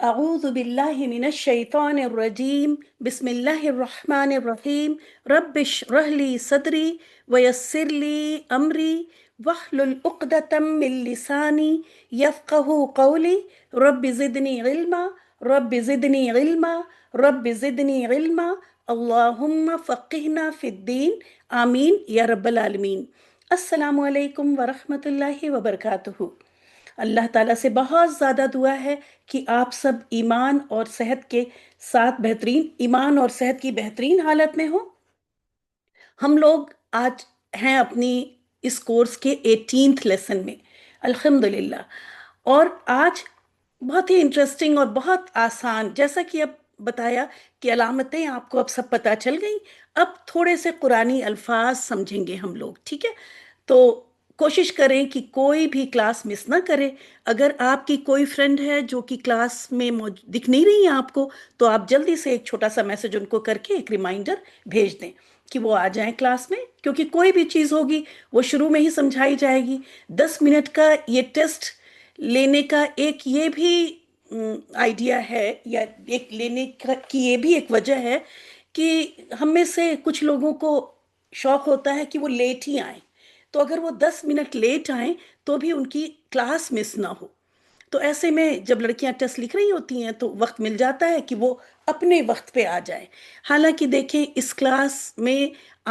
أعوذ بالله من الشيطان الرجيم بسم الله الرحمن الرحيم رب اشرح لي صدري ويسر لي أمري واحلل عقدة من لساني يفقه قولي رب زدني علما رب زدني علما رب زدني علما اللهم فقهنا في الدين آمين يا رب العالمين. السلام علیکم ورحمۃ اللہ وبرکاتہ. اللہ تعالیٰ سے بہت زیادہ دعا ہے کہ آپ سب ایمان اور صحت کے ساتھ ایمان اور صحت کی بہترین حالت میں ہوں. ہم لوگ آج ہیں اپنی اس کورس کے 18th لیسن میں الحمدللہ. اور آج بہت ہی انٹرسٹنگ اور بہت آسان، جیسا کہ اب بتایا کہ علامتیں آپ کو اب سب پتہ چل گئیں. اب تھوڑے سے قرآنی الفاظ سمجھیں گے ہم لوگ، ٹھیک ہے؟ تو کوشش کریں کہ کوئی بھی کلاس مس نہ کرے. اگر آپ کی کوئی فرینڈ ہے جو کہ کلاس میں دکھ نہیں رہی ہے آپ کو، تو آپ جلدی سے ایک چھوٹا سا میسج ان کو کر کے ایک ریمائنڈر بھیج دیں کہ وہ آ جائیں کلاس میں، کیونکہ کوئی بھی چیز ہوگی وہ شروع میں ہی سمجھائی جائے گی. 10 منٹ کا یہ ٹیسٹ لینے کا ایک یہ بھی آئیڈیا ہے، یا ایک لینے کی یہ بھی ایک وجہ ہے کہ ہم میں سے کچھ لوگوں کو شوق ہوتا ہے کہ وہ لیٹ ہی آئیں. تو اگر وہ 10 منٹ لیٹ آئیں تو بھی ان کی کلاس مس نہ ہو. تو ایسے میں جب لڑکیاں ٹیسٹ لکھ رہی ہوتی ہیں تو وقت مل جاتا ہے کہ وہ اپنے وقت پہ آ جائیں. حالانکہ دیکھیں اس کلاس میں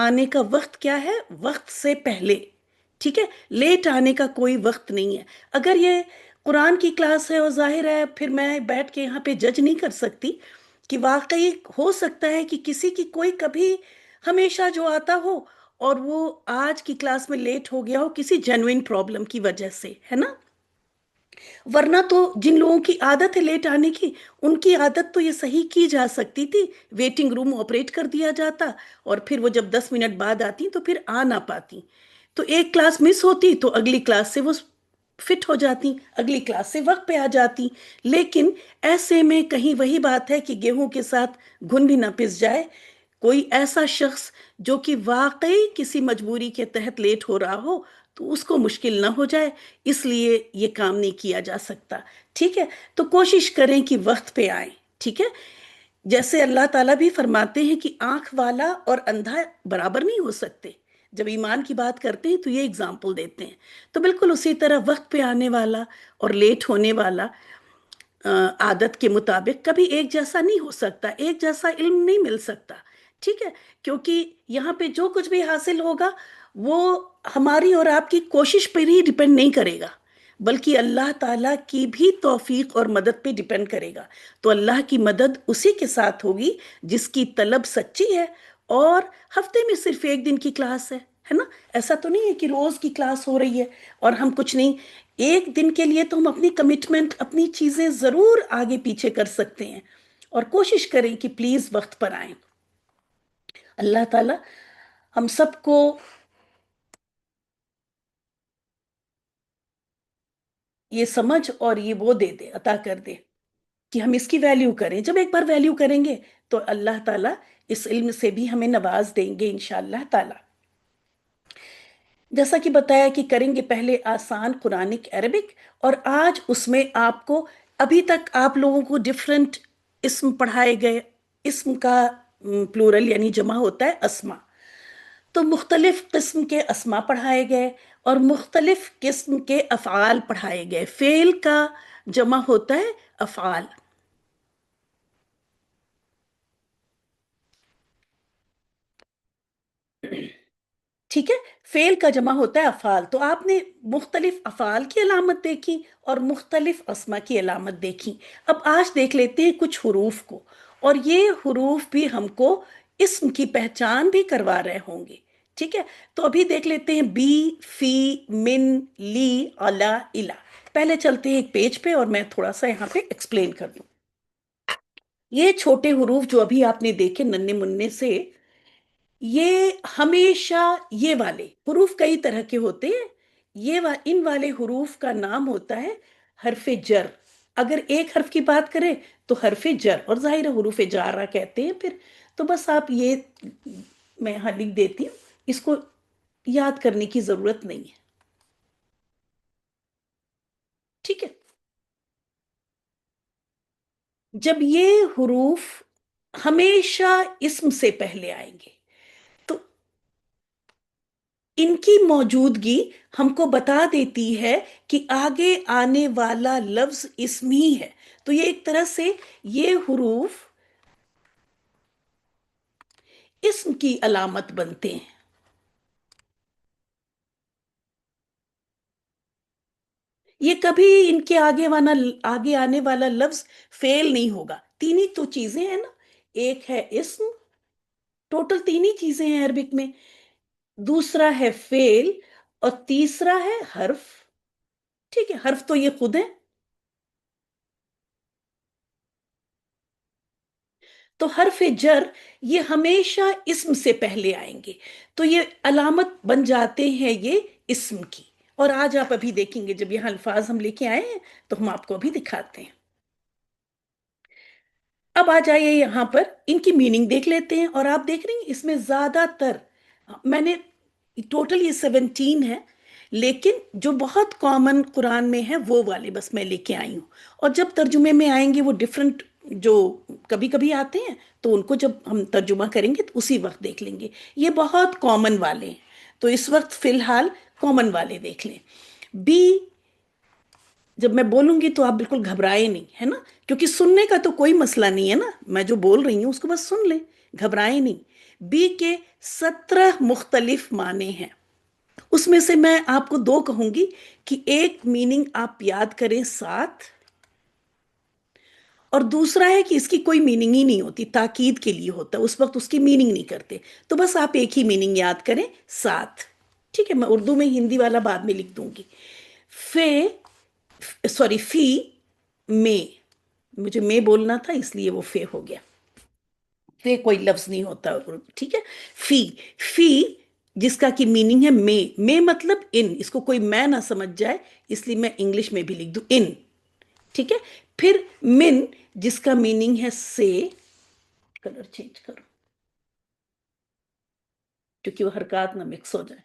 آنے کا وقت کیا ہے؟ وقت سے پہلے، ٹھیک ہے؟ لیٹ آنے کا کوئی وقت نہیں ہے. اگر یہ قرآن کی کلاس ہے اور ظاہر ہے پھر میں بیٹھ کے یہاں پہ جج نہیں کر سکتی کہ واقعی ہو سکتا ہے کہ کسی کی کوئی کبھی ہمیشہ جو آتا ہو اور وہ آج کی کلاس میں لیٹ ہو گیا ہو کسی جینوئن پرابلم کی وجہ سے، ہے نا؟ ورنہ تو جن لوگوں کی عادت ہے لیٹ آنے کی، ان کی عادت تو یہ صحیح کی جا سکتی تھی، ویٹنگ روم آپریٹ کر دیا جاتا اور پھر وہ جب 10 منٹ بعد آتی تو پھر آ نہ پاتی. تو ایک کلاس مس ہوتی تو اگلی کلاس سے وہ فٹ ہو جاتی، اگلی کلاس سے وقت پہ آ جاتی. لیکن ایسے میں کہیں وہی بات ہے کہ گیہوں کے ساتھ گھن بھی نہ پس جائے. کوئی ایسا شخص جو کہ واقعی کسی مجبوری کے تحت لیٹ ہو رہا ہو تو اس کو مشکل نہ ہو جائے، اس لیے یہ کام نہیں کیا جا سکتا، ٹھیک ہے؟ تو کوشش کریں کہ وقت پہ آئیں، ٹھیک ہے؟ جیسے اللہ تعالیٰ بھی فرماتے ہیں کہ آنکھ والا اور اندھا برابر نہیں ہو سکتے. جب ایمان کی بات کرتے ہیں تو یہ اگزامپل دیتے ہیں. تو بالکل اسی طرح وقت پہ آنے والا اور لیٹ ہونے والا عادت کے مطابق کبھی ایک جیسا نہیں ہو سکتا، ایک جیسا علم نہیں مل سکتا، ٹھیک ہے؟ کیونکہ یہاں پہ جو کچھ بھی حاصل ہوگا وہ ہماری اور آپ کی کوشش پر ہی ڈیپینڈ نہیں کرے گا، بلکہ اللہ تعالیٰ کی بھی توفیق اور مدد پہ ڈیپینڈ کرے گا. تو اللہ کی مدد اسی کے ساتھ ہوگی جس کی طلب سچی ہے اور ہفتے میں صرف ایک دن کی کلاس ہے نا؟ ایسا تو نہیں ہے کہ روز کی کلاس ہو رہی ہے اور ہم کچھ نہیں. ایک دن کے لیے تو ہم اپنی کمٹمنٹ، اپنی چیزیں ضرور آگے پیچھے کر سکتے ہیں اور کوشش کریں کہ پلیز وقت پر آئیں. اللہ تعالیٰ ہم سب کو یہ سمجھ اور یہ وہ دے دے، عطا کر دے کہ ہم اس کی ویلیو کریں. جب ایک بار ویلیو کریں گے تو اللہ تعالیٰ اس علم سے بھی ہمیں نواز دیں گے انشاءاللہ تعالیٰ. جیسا کہ بتایا کہ کریں گے پہلے آسان قرآنک عربک، اور آج اس میں آپ کو، ابھی تک آپ لوگوں کو ڈیفرنٹ اسم پڑھائے گئے. اسم کا پلورل یعنی جمع ہوتا ہے اسما. تو مختلف قسم کے اسما پڑھائے گئے اور مختلف قسم کے افعال پڑھائے گئے. فعل کا جمع ہوتا ہے افعال. ٹھیک ہے؟ فعل کا جمع ہوتا ہے افعال. تو آپ نے مختلف افعال کی علامت دیکھی اور مختلف اسما کی علامت دیکھی. اب آج دیکھ لیتے ہیں کچھ حروف کو، اور یہ حروف بھی ہم کو اسم کی پہچان بھی کروا رہے ہوں گے، ٹھیک ہے؟ تو ابھی دیکھ لیتے ہیں بی، فی، من، لی، علا، الا. پہلے چلتے ہیں ایک پیج پہ اور میں تھوڑا سا یہاں پہ ایکسپلین کر دوں. یہ چھوٹے حروف جو ابھی آپ نے دیکھے ننے مننے سے، یہ ہمیشہ یہ والے حروف کئی طرح کے ہوتے ہیں. ان والے حروف کا نام ہوتا ہے حرف جر. اگر ایک حرف کی بات کریں تو حرف جر، اور ظاہر حروف جارہ کہتے ہیں پھر. تو بس آپ یہ میں یہاں لکھ دیتی ہوں، اس کو یاد کرنے کی ضرورت نہیں ہے، ٹھیک ہے؟ جب یہ حروف ہمیشہ اسم سے پہلے آئیں گے تو ان کی موجودگی ہم کو بتا دیتی ہے کہ آگے آنے والا لفظ اسمی ہے. تو یہ ایک طرح سے یہ حروف اسم کی علامت بنتے ہیں. یہ کبھی ان کے آگے آنے والا لفظ فیل نہیں ہوگا. تین ہی تو چیزیں ہیں نا. ایک ہے اسم، ٹوٹل تین ہی چیزیں ہیں عربک میں. دوسرا ہے فیل، اور تیسرا ہے حرف. ٹھیک ہے، حرف تو یہ خود ہے. تو حرف جر یہ ہمیشہ اسم سے پہلے آئیں گے، تو یہ علامت بن جاتے ہیں یہ اسم کی. اور آج آپ ابھی دیکھیں گے جب یہاں الفاظ ہم لے کے آئے ہیں تو ہم آپ کو ابھی دکھاتے ہیں. اب آ جائیے یہاں پر ان کی میننگ دیکھ لیتے ہیں. اور آپ دیکھ رہی ہیں اس میں زیادہ تر میں نے ٹوٹل یہ 17 ہے، لیکن جو بہت کامن قرآن میں ہے وہ والے بس میں لے کے آئی ہوں. اور جب ترجمے میں آئیں گے وہ ڈفرنٹ جو کبھی کبھی آتے ہیں تو ان کو جب ہم ترجمہ کریں گے تو اسی وقت دیکھ لیں گے. یہ بہت کامن والے ہیں تو اس وقت فی الحال کامن والے دیکھ لیں. بی جب میں بولوں گی تو آپ بالکل گھبرائے نہیں، ہے نا، کیونکہ سننے کا تو کوئی مسئلہ نہیں ہے نا. میں جو بول رہی ہوں اس کو بس سن لیں، گھبرائے نہیں. بی کے 17 مختلف معنی ہیں. اس میں سے میں آپ کو دو کہوں گی کہ ایک میننگ آپ یاد کریں ساتھ، اور دوسرا ہے کہ اس کی کوئی میننگ ہی نہیں ہوتی، تاکید کے لیے ہوتا ہے، اس وقت اس کی میننگ نہیں کرتے. تو بس آپ ایک ہی میننگ یاد کریں ساتھ. ٹھیک ہے، میں اردو میں ہندی والا بعد میں لکھ دوں گی. فے سوری فی میں، مجھے میں بولنا تھا اس لیے وہ فے ہو گیا. فے کوئی لفظ نہیں ہوتا. ٹھیک ہے، فی فی جس کا کی میننگ ہے میں مطلب ان، اس کو کوئی میں نہ سمجھ جائے اس لیے میں انگلش میں بھی لکھ دوں ان. ٹھیک ہے، پھر من جس کا میننگ ہے سے. کلر چینج کرو کیونکہ وہ حرکات نہ مکس ہو جائے.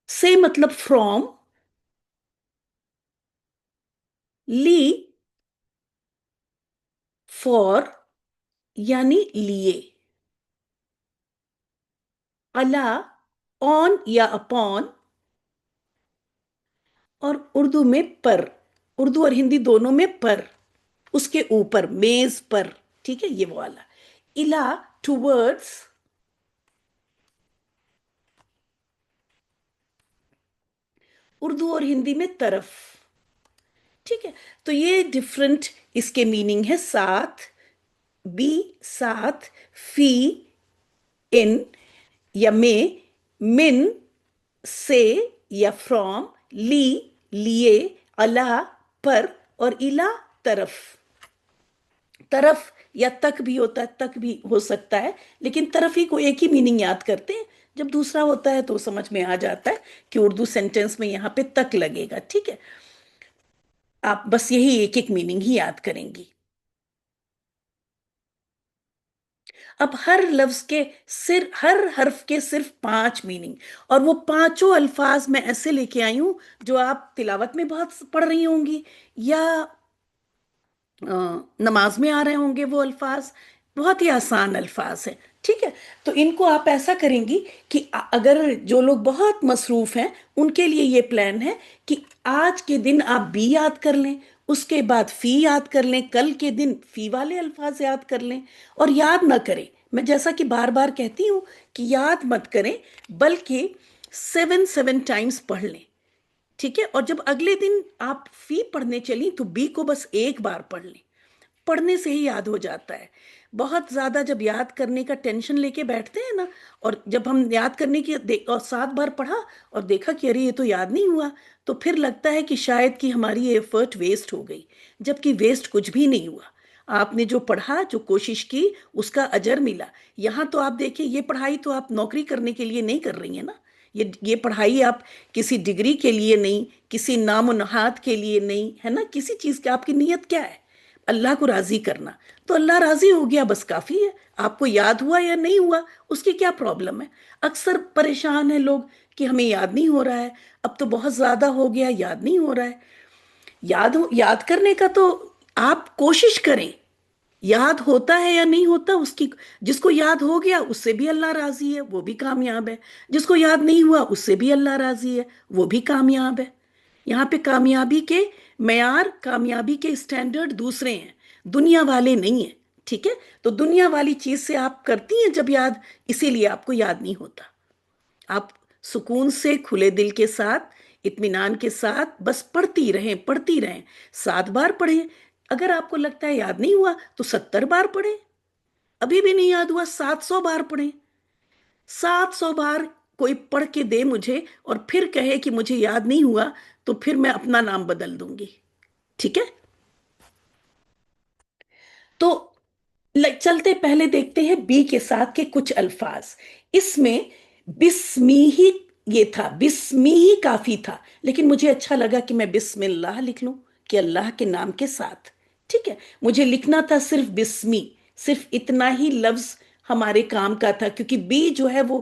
سے مطلب فرام. لی فور یعنی لیے. الا آن یا اپون. اور اردو میں پر، اردو اور ہندی دونوں میں پر، اس کے اوپر میز پر. ٹھیک ہے، یہ وہ والا. الا ٹوورڈس. اردو اور ہندی میں طرف. ٹھیک ہے، تو یہ ڈفرنٹ اس کے میننگ ہے. ساتھ، بی ساتھ، فی ان یا میں، من سے یا فرام، لی لیے، الا پر، اور الا طرف. طرف یا تک بھی ہوتا ہے، تک بھی ہو سکتا ہے، لیکن طرف ہی کو ایک ہی میننگ یاد کرتے ہیں. جب دوسرا ہوتا ہے تو سمجھ میں آ جاتا ہے کہ اردو سینٹینس میں یہاں پہ تک لگے گا. ٹھیک ہے، آپ بس یہی ایک ایک میننگ ہی یاد کریں گی. اب ہر لفظ کے ہر حرف کے صرف 5 میننگ، اور وہ پانچوں الفاظ میں ایسے لے کے آئی ہوں جو آپ تلاوت میں بہت پڑھ رہی ہوں گی، یا نماز میں آ رہے ہوں گے. وہ الفاظ بہت ہی آسان الفاظ ہیں. ٹھیک ہے، تو ان کو آپ ایسا کریں گی کہ اگر جو لوگ بہت مصروف ہیں ان کے لیے یہ پلان ہے کہ آج کے دن آپ بی یاد کر لیں، اس کے بعد فی یاد کر لیں، کل کے دن فی والے الفاظ یاد کر لیں. اور یاد نہ کریں، میں جیسا کہ بار بار کہتی ہوں کہ یاد مت کریں، بلکہ 7 ٹائمز پڑھ لیں. ٹھیک ہے، اور جب اگلے دن آپ فی پڑھنے چلیں تو بی کو بس ایک بار پڑھ لیں. پڑھنے سے ہی یاد ہو جاتا ہے. بہت زیادہ جب یاد کرنے کا ٹینشن لے کے بیٹھتے ہیں نا، اور جب ہم یاد کرنے کی اور 7 بار پڑھا اور دیکھا کہ ارے یہ تو یاد نہیں ہوا، تو پھر لگتا ہے کہ شاید کہ ہماری یہ ایفرٹ ویسٹ ہو گئی. جبکہ ویسٹ کچھ بھی نہیں ہوا. آپ نے جو پڑھا، جو کوشش کی، اس کا اجر ملا. یہاں تو آپ دیکھیں، یہ پڑھائی تو آپ نوکری کرنے کے لیے نہیں کر رہی ہیں نا. یہ پڑھائی آپ کسی ڈگری کے لیے نہیں، کسی نام و نہاد کے لیے نہیں، ہے نا. کسی چیز کی آپ کی نیت کیا ہے؟ اللہ کو راضی کرنا. تو اللہ راضی ہو گیا بس کافی ہے. آپ کو یاد ہوا یا نہیں ہوا اس کی کیا پرابلم ہے؟ اکثر پریشان ہیں لوگ کہ ہمیں یاد نہیں ہو رہا ہے، اب تو بہت زیادہ ہو گیا، یاد نہیں ہو رہا ہے. یاد کرنے کا تو آپ کوشش کریں، یاد ہوتا ہے یا نہیں ہوتا اس کی، جس کو یاد ہو گیا اس سے بھی اللہ راضی ہے، وہ بھی کامیاب ہے، جس کو یاد نہیں ہوا اس سے بھی اللہ راضی ہے، وہ بھی کامیاب ہے۔ یہاں پہ کامیابی کے معیار، کامیابی کے اسٹینڈرڈ دوسرے ہیں، دنیا والے نہیں ہیں، ٹھیک ہے؟ تو دنیا والی چیز سے آپ کرتی ہیں جب یاد، اسی لیے آپ کو یاد نہیں ہوتا۔ آپ سکون سے، کھلے دل کے ساتھ، اطمینان کے ساتھ بس پڑھتی رہیں، پڑھتی رہیں، 7 بار پڑھیں۔ اگر آپ کو لگتا ہے یاد نہیں ہوا تو 70 بار پڑھیں، ابھی بھی نہیں یاد ہوا 700 بار پڑھیں۔ 700 بار کوئی پڑھ کے دے مجھے اور پھر کہے کہ مجھے یاد نہیں ہوا، تو پھر میں اپنا نام بدل دوں گی، ٹھیک ہے؟ تو چلتے پہلے دیکھتے ہیں بی کے ساتھ کے کچھ الفاظ۔ اس میں بسمی ہی، یہ تھا بسمی ہی کافی تھا، لیکن مجھے اچھا لگا کہ میں بسم اللہ لکھ لوں، کہ اللہ کے نام کے ساتھ، ٹھیک ہے؟ مجھے لکھنا تھا صرف بسمی، صرف اتنا ہی لفظ ہمارے کام کا تھا، کیونکہ بی جو ہے وہ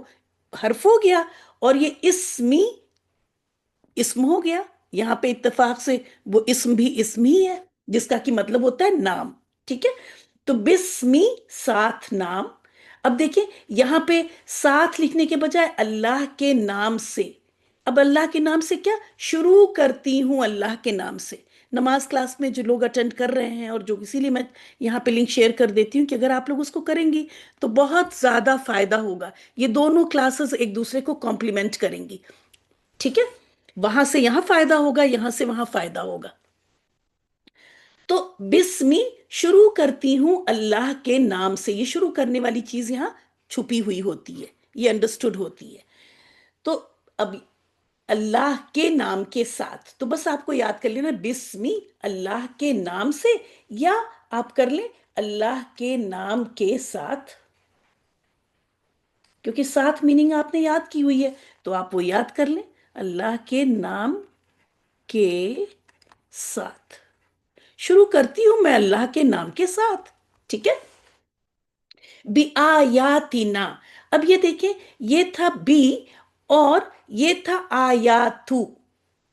حرف ہو گیا، اور یہ اسمی اسم ہو گیا یہاں پہ اتفاق سے، وہ اسم بھی اسم ہی ہے، جس کا کی مطلب ہوتا ہے نام، ٹھیک ہے؟ تو بسمی، ساتھ نام۔ اب دیکھیں یہاں پہ ساتھ لکھنے کے بجائے اللہ کے نام سے، اب اللہ کے نام سے کیا شروع کرتی ہوں، اللہ کے نام سے۔ نماز کلاس میں جو لوگ اٹینڈ کر رہے ہیں، اور جو اسی لیے میں یہاں پہ لنک شیئر کر دیتی ہوں کہ اگر آپ لوگ اس کو کریں گی تو بہت زیادہ فائدہ ہوگا، یہ دونوں کلاسز ایک دوسرے کو کمپلیمنٹ کریں گی، ٹھیک ہے؟ وہاں سے یہاں فائدہ ہوگا، یہاں سے وہاں فائدہ ہوگا۔ تو بسمی، شروع کرتی ہوں اللہ کے نام سے، یہ شروع کرنے والی چیز یہاں چھپی ہوئی ہوتی ہے، یہ انڈرسٹوڈ ہوتی ہے۔ تو اب اللہ کے نام کے ساتھ، تو بس آپ کو یاد کر لینا بسمی، اللہ کے نام سے، یا آپ کر لیں اللہ کے نام کے ساتھ، کیونکہ ساتھ میننگ آپ نے یاد کی ہوئی ہے، تو آپ وہ یاد کر لیں اللہ کے نام کے ساتھ، شروع کرتی ہوں میں اللہ کے نام کے ساتھ، ٹھیک ہے؟ بی آیاتنا، اب یہ دیکھیں یہ تھا بی اور یہ تھا آیاتو۔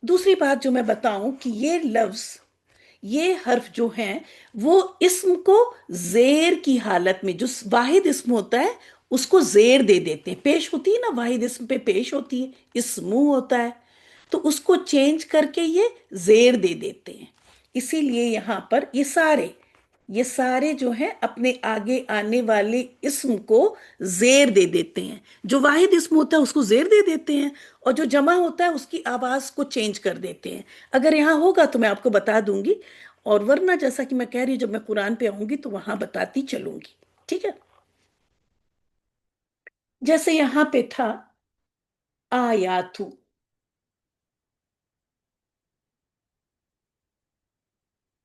دوسری بات جو میں بتاؤں کہ یہ لفظ، یہ حرف جو ہیں وہ اسم کو زیر کی حالت میں، جو واحد اسم ہوتا ہے اس کو زیر دے دیتے ہیں، پیش ہوتی ہے نا، واحد اسم پہ پیش ہوتی ہے، اسمو ہوتا ہے، تو اس کو چینج کر کے یہ زیر دے دیتے ہیں۔ اسی لیے یہاں پر یہ سارے جو ہیں اپنے آگے آنے والے اسم کو زیر دے دیتے ہیں، جو واحد اسم ہوتا ہے اس کو زیر دے دیتے ہیں، اور جو جمع ہوتا ہے اس کی آواز کو چینج کر دیتے ہیں۔ اگر یہاں ہوگا تو میں آپ کو بتا دوں گی، اور ورنہ جیسا کہ میں کہہ رہی ہوں جب میں قرآن پہ آؤں گی تو وہاں بتاتی چلوں گی، ٹھیک ہے؟ جیسے یہاں پہ تھا آیاتو،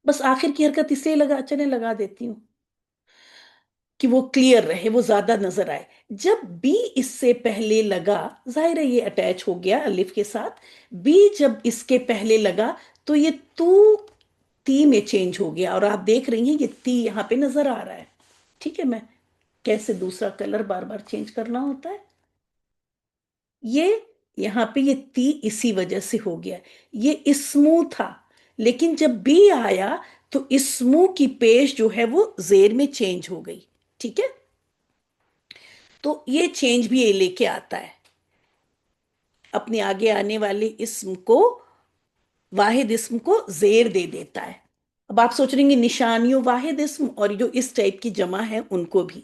بس آخر کی حرکت اس لیے لگا دیتی ہوں کہ وہ کلیئر رہے، وہ زیادہ نظر آئے۔ جب بی اس سے پہلے لگا، ظاہر ہے یہ اٹیچ ہو گیا الف کے ساتھ، بی جب اس کے پہلے لگا تو یہ تو تی میں چینج ہو گیا، اور آپ دیکھ رہی ہیں یہ تی یہاں پہ نظر آ رہا ہے، ٹھیک ہے؟ میں کیسے دوسرا کلر بار بار چینج کرنا ہوتا ہے، یہ یہاں پہ یہ تی اسی وجہ سے ہو گیا، یہ اسمو تھا، لیکن جب بی آیا تو اسمو کی پیش جو ہے وہ زیر میں چینج ہو گئی، ٹھیک ہے؟ تو یہ چینج بھی یہ لے کے آتا ہے، اپنے آگے آنے والے اسم کو، واحد اسم کو زیر دے دیتا ہے۔ اب آپ سوچ رہیں گے نشانیوں واحد اسم اور جو اس ٹائپ کی جمع ہے ان کو بھی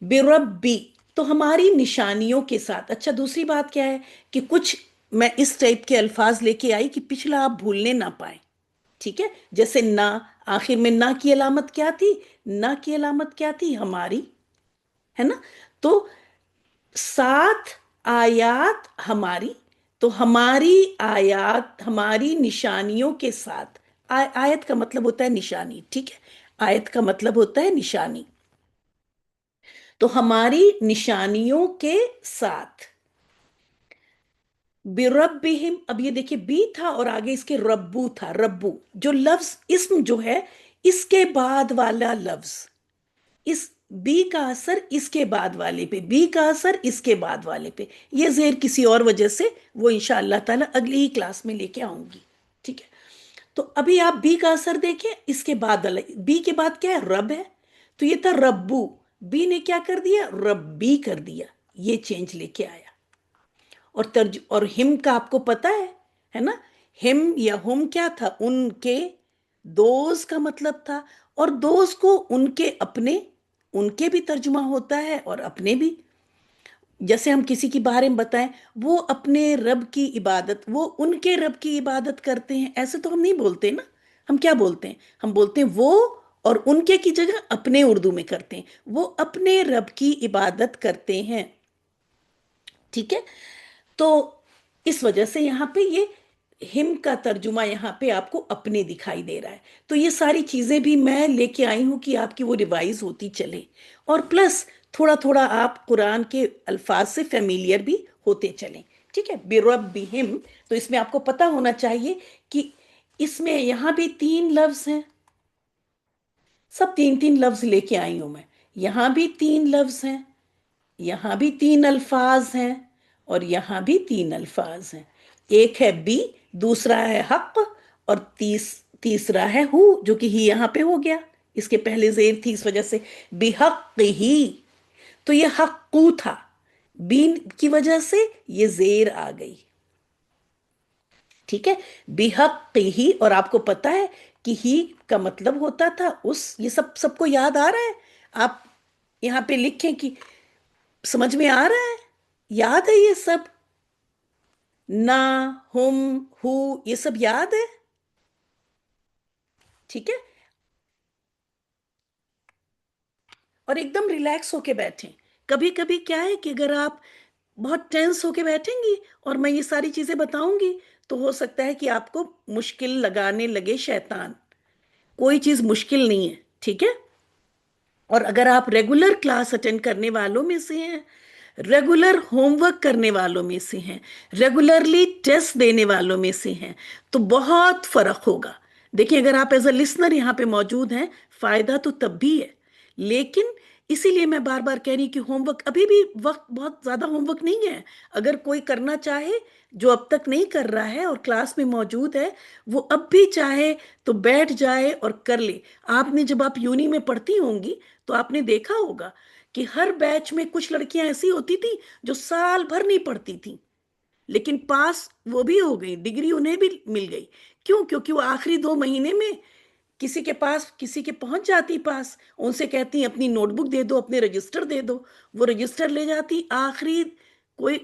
بربی، تو ہماری نشانیوں کے ساتھ۔ اچھا دوسری بات کیا ہے کہ کچھ میں اس ٹائپ کے الفاظ لے کے آئی کہ پچھلا آپ بھولنے نہ پائیں، ٹھیک ہے؟ جیسے نہ، آخر میں نہ کی علامت کیا تھی؟ نہ کی علامت کیا تھی؟ ہماری، ہے نا؟ تو 7 آیات ہماری، تو ہماری آیات، ہماری نشانیوں کے ساتھ، آیت کا مطلب ہوتا ہے نشانی، ٹھیک ہے؟ آیت کا مطلب ہوتا ہے نشانی، تو ہماری نشانیوں کے ساتھ بربہم، اب یہ دیکھیں بی تھا اور آگے اس کے ربو تھا، ربو جو لفظ اسم جو ہے اس کے بعد والا لفظ، اس بی کا اثر اس کے بعد والے پہ، بی کا اثر اس کے بعد والے پہ، یہ زیر کسی اور وجہ سے وہ انشاءاللہ تعالی اگلی ہی کلاس میں لے کے آؤں گی، ٹھیک ہے؟ تو ابھی آپ بی کا اثر دیکھیں، اس کے بعد بی کے بعد کیا ہے؟ رب ہے، تو یہ تھا ربو، بی نے کیا کر دیا؟ ربی کر دیا، یہ چینج لے کے آیا۔ اور ہم کا آپ کو پتا ہے نا، ہم یا ہم کیا تھا؟ ان کے، دوز کا مطلب تھا، اور دوز کو ان کے اپنے، ان کے بھی ترجمہ ہوتا ہے اور اپنے بھی۔ جیسے ہم کسی کے بارے میں بتائیں وہ اپنے رب کی عبادت، وہ ان کے رب کی عبادت کرتے ہیں، ایسے تو ہم نہیں بولتے نا۔ ہم کیا بولتے ہیں؟ ہم بولتے ہیں وہ، اور ان کے کی جگہ اپنے اردو میں کرتے ہیں، وہ اپنے رب کی عبادت کرتے ہیں، ٹھیک ہے؟ تو اس وجہ سے یہاں پہ یہ ہم کا ترجمہ یہاں پہ آپ کو اپنے دکھائی دے رہا ہے۔ تو یہ ساری چیزیں بھی میں لے کے آئی ہوں کہ آپ کی وہ ریوائز ہوتی چلے، اور پلس تھوڑا تھوڑا آپ قرآن کے الفاظ سے فیملیئر بھی ہوتے چلیں، ٹھیک ہے؟ بربہم، تو اس میں آپ کو پتا ہونا چاہیے کہ اس میں یہاں بھی 3 لفظ ہیں، سب 3 لفظ لے کے آئی ہوں میں، یہاں بھی 3 لفظ ہیں، یہاں بھی 3 الفاظ ہیں، اور یہاں بھی 3 الفاظ ہیں۔ ایک ہے بی، دوسرا ہے حق، اور تیسرا ہے ہو، جو کہ ہی یہاں پہ ہو گیا، اس کے پہلے زیر تھی اس وجہ سے بحق ہی، تو یہ حقو تھا، بین کی وجہ سے یہ زیر آ گئی، ٹھیک ہے؟ بحق ہی، اور آپ کو پتا ہے کہ ہی کا مطلب ہوتا تھا اس، یہ سب کو یاد آ رہا ہے؟ آپ یہاں پہ لکھیں کہ سمجھ میں آ رہا ہے، یاد ہے یہ سب؟ نہ، ہم، ہو، یہ سب یاد ہے، ٹھیک ہے؟ اور ایک دم ریلیکس ہو کے بیٹھیں۔ کبھی کبھی کیا ہے کہ اگر آپ بہت ٹینس ہو کے بیٹھیں گی اور میں یہ ساری چیزیں بتاؤں گی، تو ہو سکتا ہے کہ آپ کو مشکل لگانے لگے شیطان۔ کوئی چیز مشکل نہیں ہے، ٹھیک ہے؟ اور اگر آپ ریگولر کلاس اٹینڈ کرنے والوں میں سے ہیں، ریگولر ہوم ورک کرنے والوں میں سے ہیں، ریگولرلی ٹیسٹ دینے والوں میں سے ہیں، تو بہت فرق ہوگا۔ دیکھیں، اگر آپ ایز اے لسنر یہاں پہ موجود ہیں، فائدہ تو تب بھی ہے، لیکن اسی لیے میں بار بار کہہ رہی کہ ہوم ورک، ابھی بھی وقت بہت زیادہ ہوم ورک نہیں ہے۔ اگر کوئی کرنا چاہے جو اب تک نہیں کر رہا ہے اور کلاس میں موجود ہے، وہ اب بھی چاہے تو بیٹھ جائے اور کر لے۔ آپ نے جب آپ یونی میں پڑھتی ہوں گی تو آپ نے دیکھا ہوگا کہ ہر بیچ میں کچھ لڑکیاں ایسی ہوتی تھی جو سال بھر نہیں پڑھتی تھیں، لیکن پاس وہ بھی ہو گئی، ڈگری انہیں بھی مل گئی۔ کیوں؟ کیونکہ وہ آخری 2 مہینے میں کسی کے پاس، کسی کے پہنچ جاتی پاس، ان سے کہتی اپنی نوٹ بک دے دو، اپنے رجسٹر دے دو، وہ رجسٹر لے جاتی آخری کوئی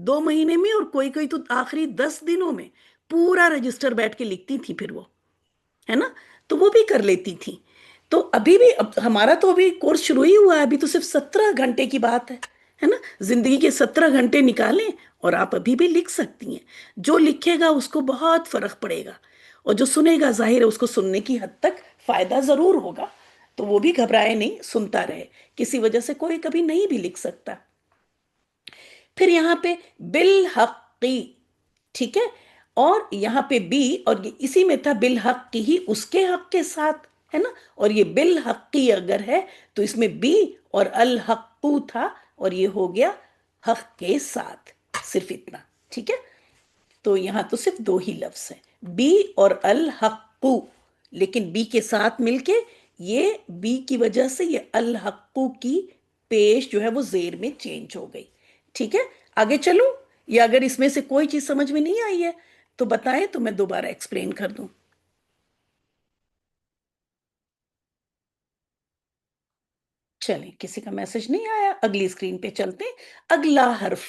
2 مہینے میں، اور کوئی کوئی تو آخری 10 دنوں میں پورا رجسٹر بیٹھ کے لکھتی تھی پھر وہ، ہے نا؟ تو وہ بھی کر لیتی تھی۔ تو ابھی بھی ہمارا تو ابھی کورس شروع ہی ہوا ہے، ابھی تو صرف 17 گھنٹے کی بات ہے نا؟ زندگی کے 17 گھنٹے نکالیں اور آپ ابھی بھی لکھ سکتی ہیں۔ جو لکھے گا اس کو بہت فرق پڑے گا، اور جو سنے گا ظاہر ہے اس کو سننے کی حد تک فائدہ ضرور ہوگا، تو وہ بھی گھبرائے نہیں، سنتا رہے، کسی وجہ سے کوئی کبھی نہیں بھی لکھ سکتا۔ پھر یہاں پہ بالحقی، ٹھیک ہے؟ اور یہاں پہ بی، اور یہ اسی میں تھا بالحق ہی، اس کے حق کے ساتھ، ہے نا؟ اور یہ بالحقی اگر ہے تو اس میں بی اور الحقو تھا، اور یہ ہو گیا حق کے ساتھ، صرف اتنا، ٹھیک ہے؟ تو یہاں تو صرف 2 ہی لفظ ہیں، بی اور الحقو، لیکن بی کے ساتھ مل کے یہ بی کی وجہ سے یہ الحقو کی پیش جو ہے وہ زیر میں چینج ہو گئی، ٹھیک ہے؟ آگے چلوں، یا اگر اس میں سے کوئی چیز سمجھ میں نہیں آئی ہے تو بتائیں تو میں دوبارہ ایکسپلین کر دوں۔ چلیں، کسی کا میسج نہیں آیا، اگلی اسکرین پہ چلتے ہیں۔ اگلا حرف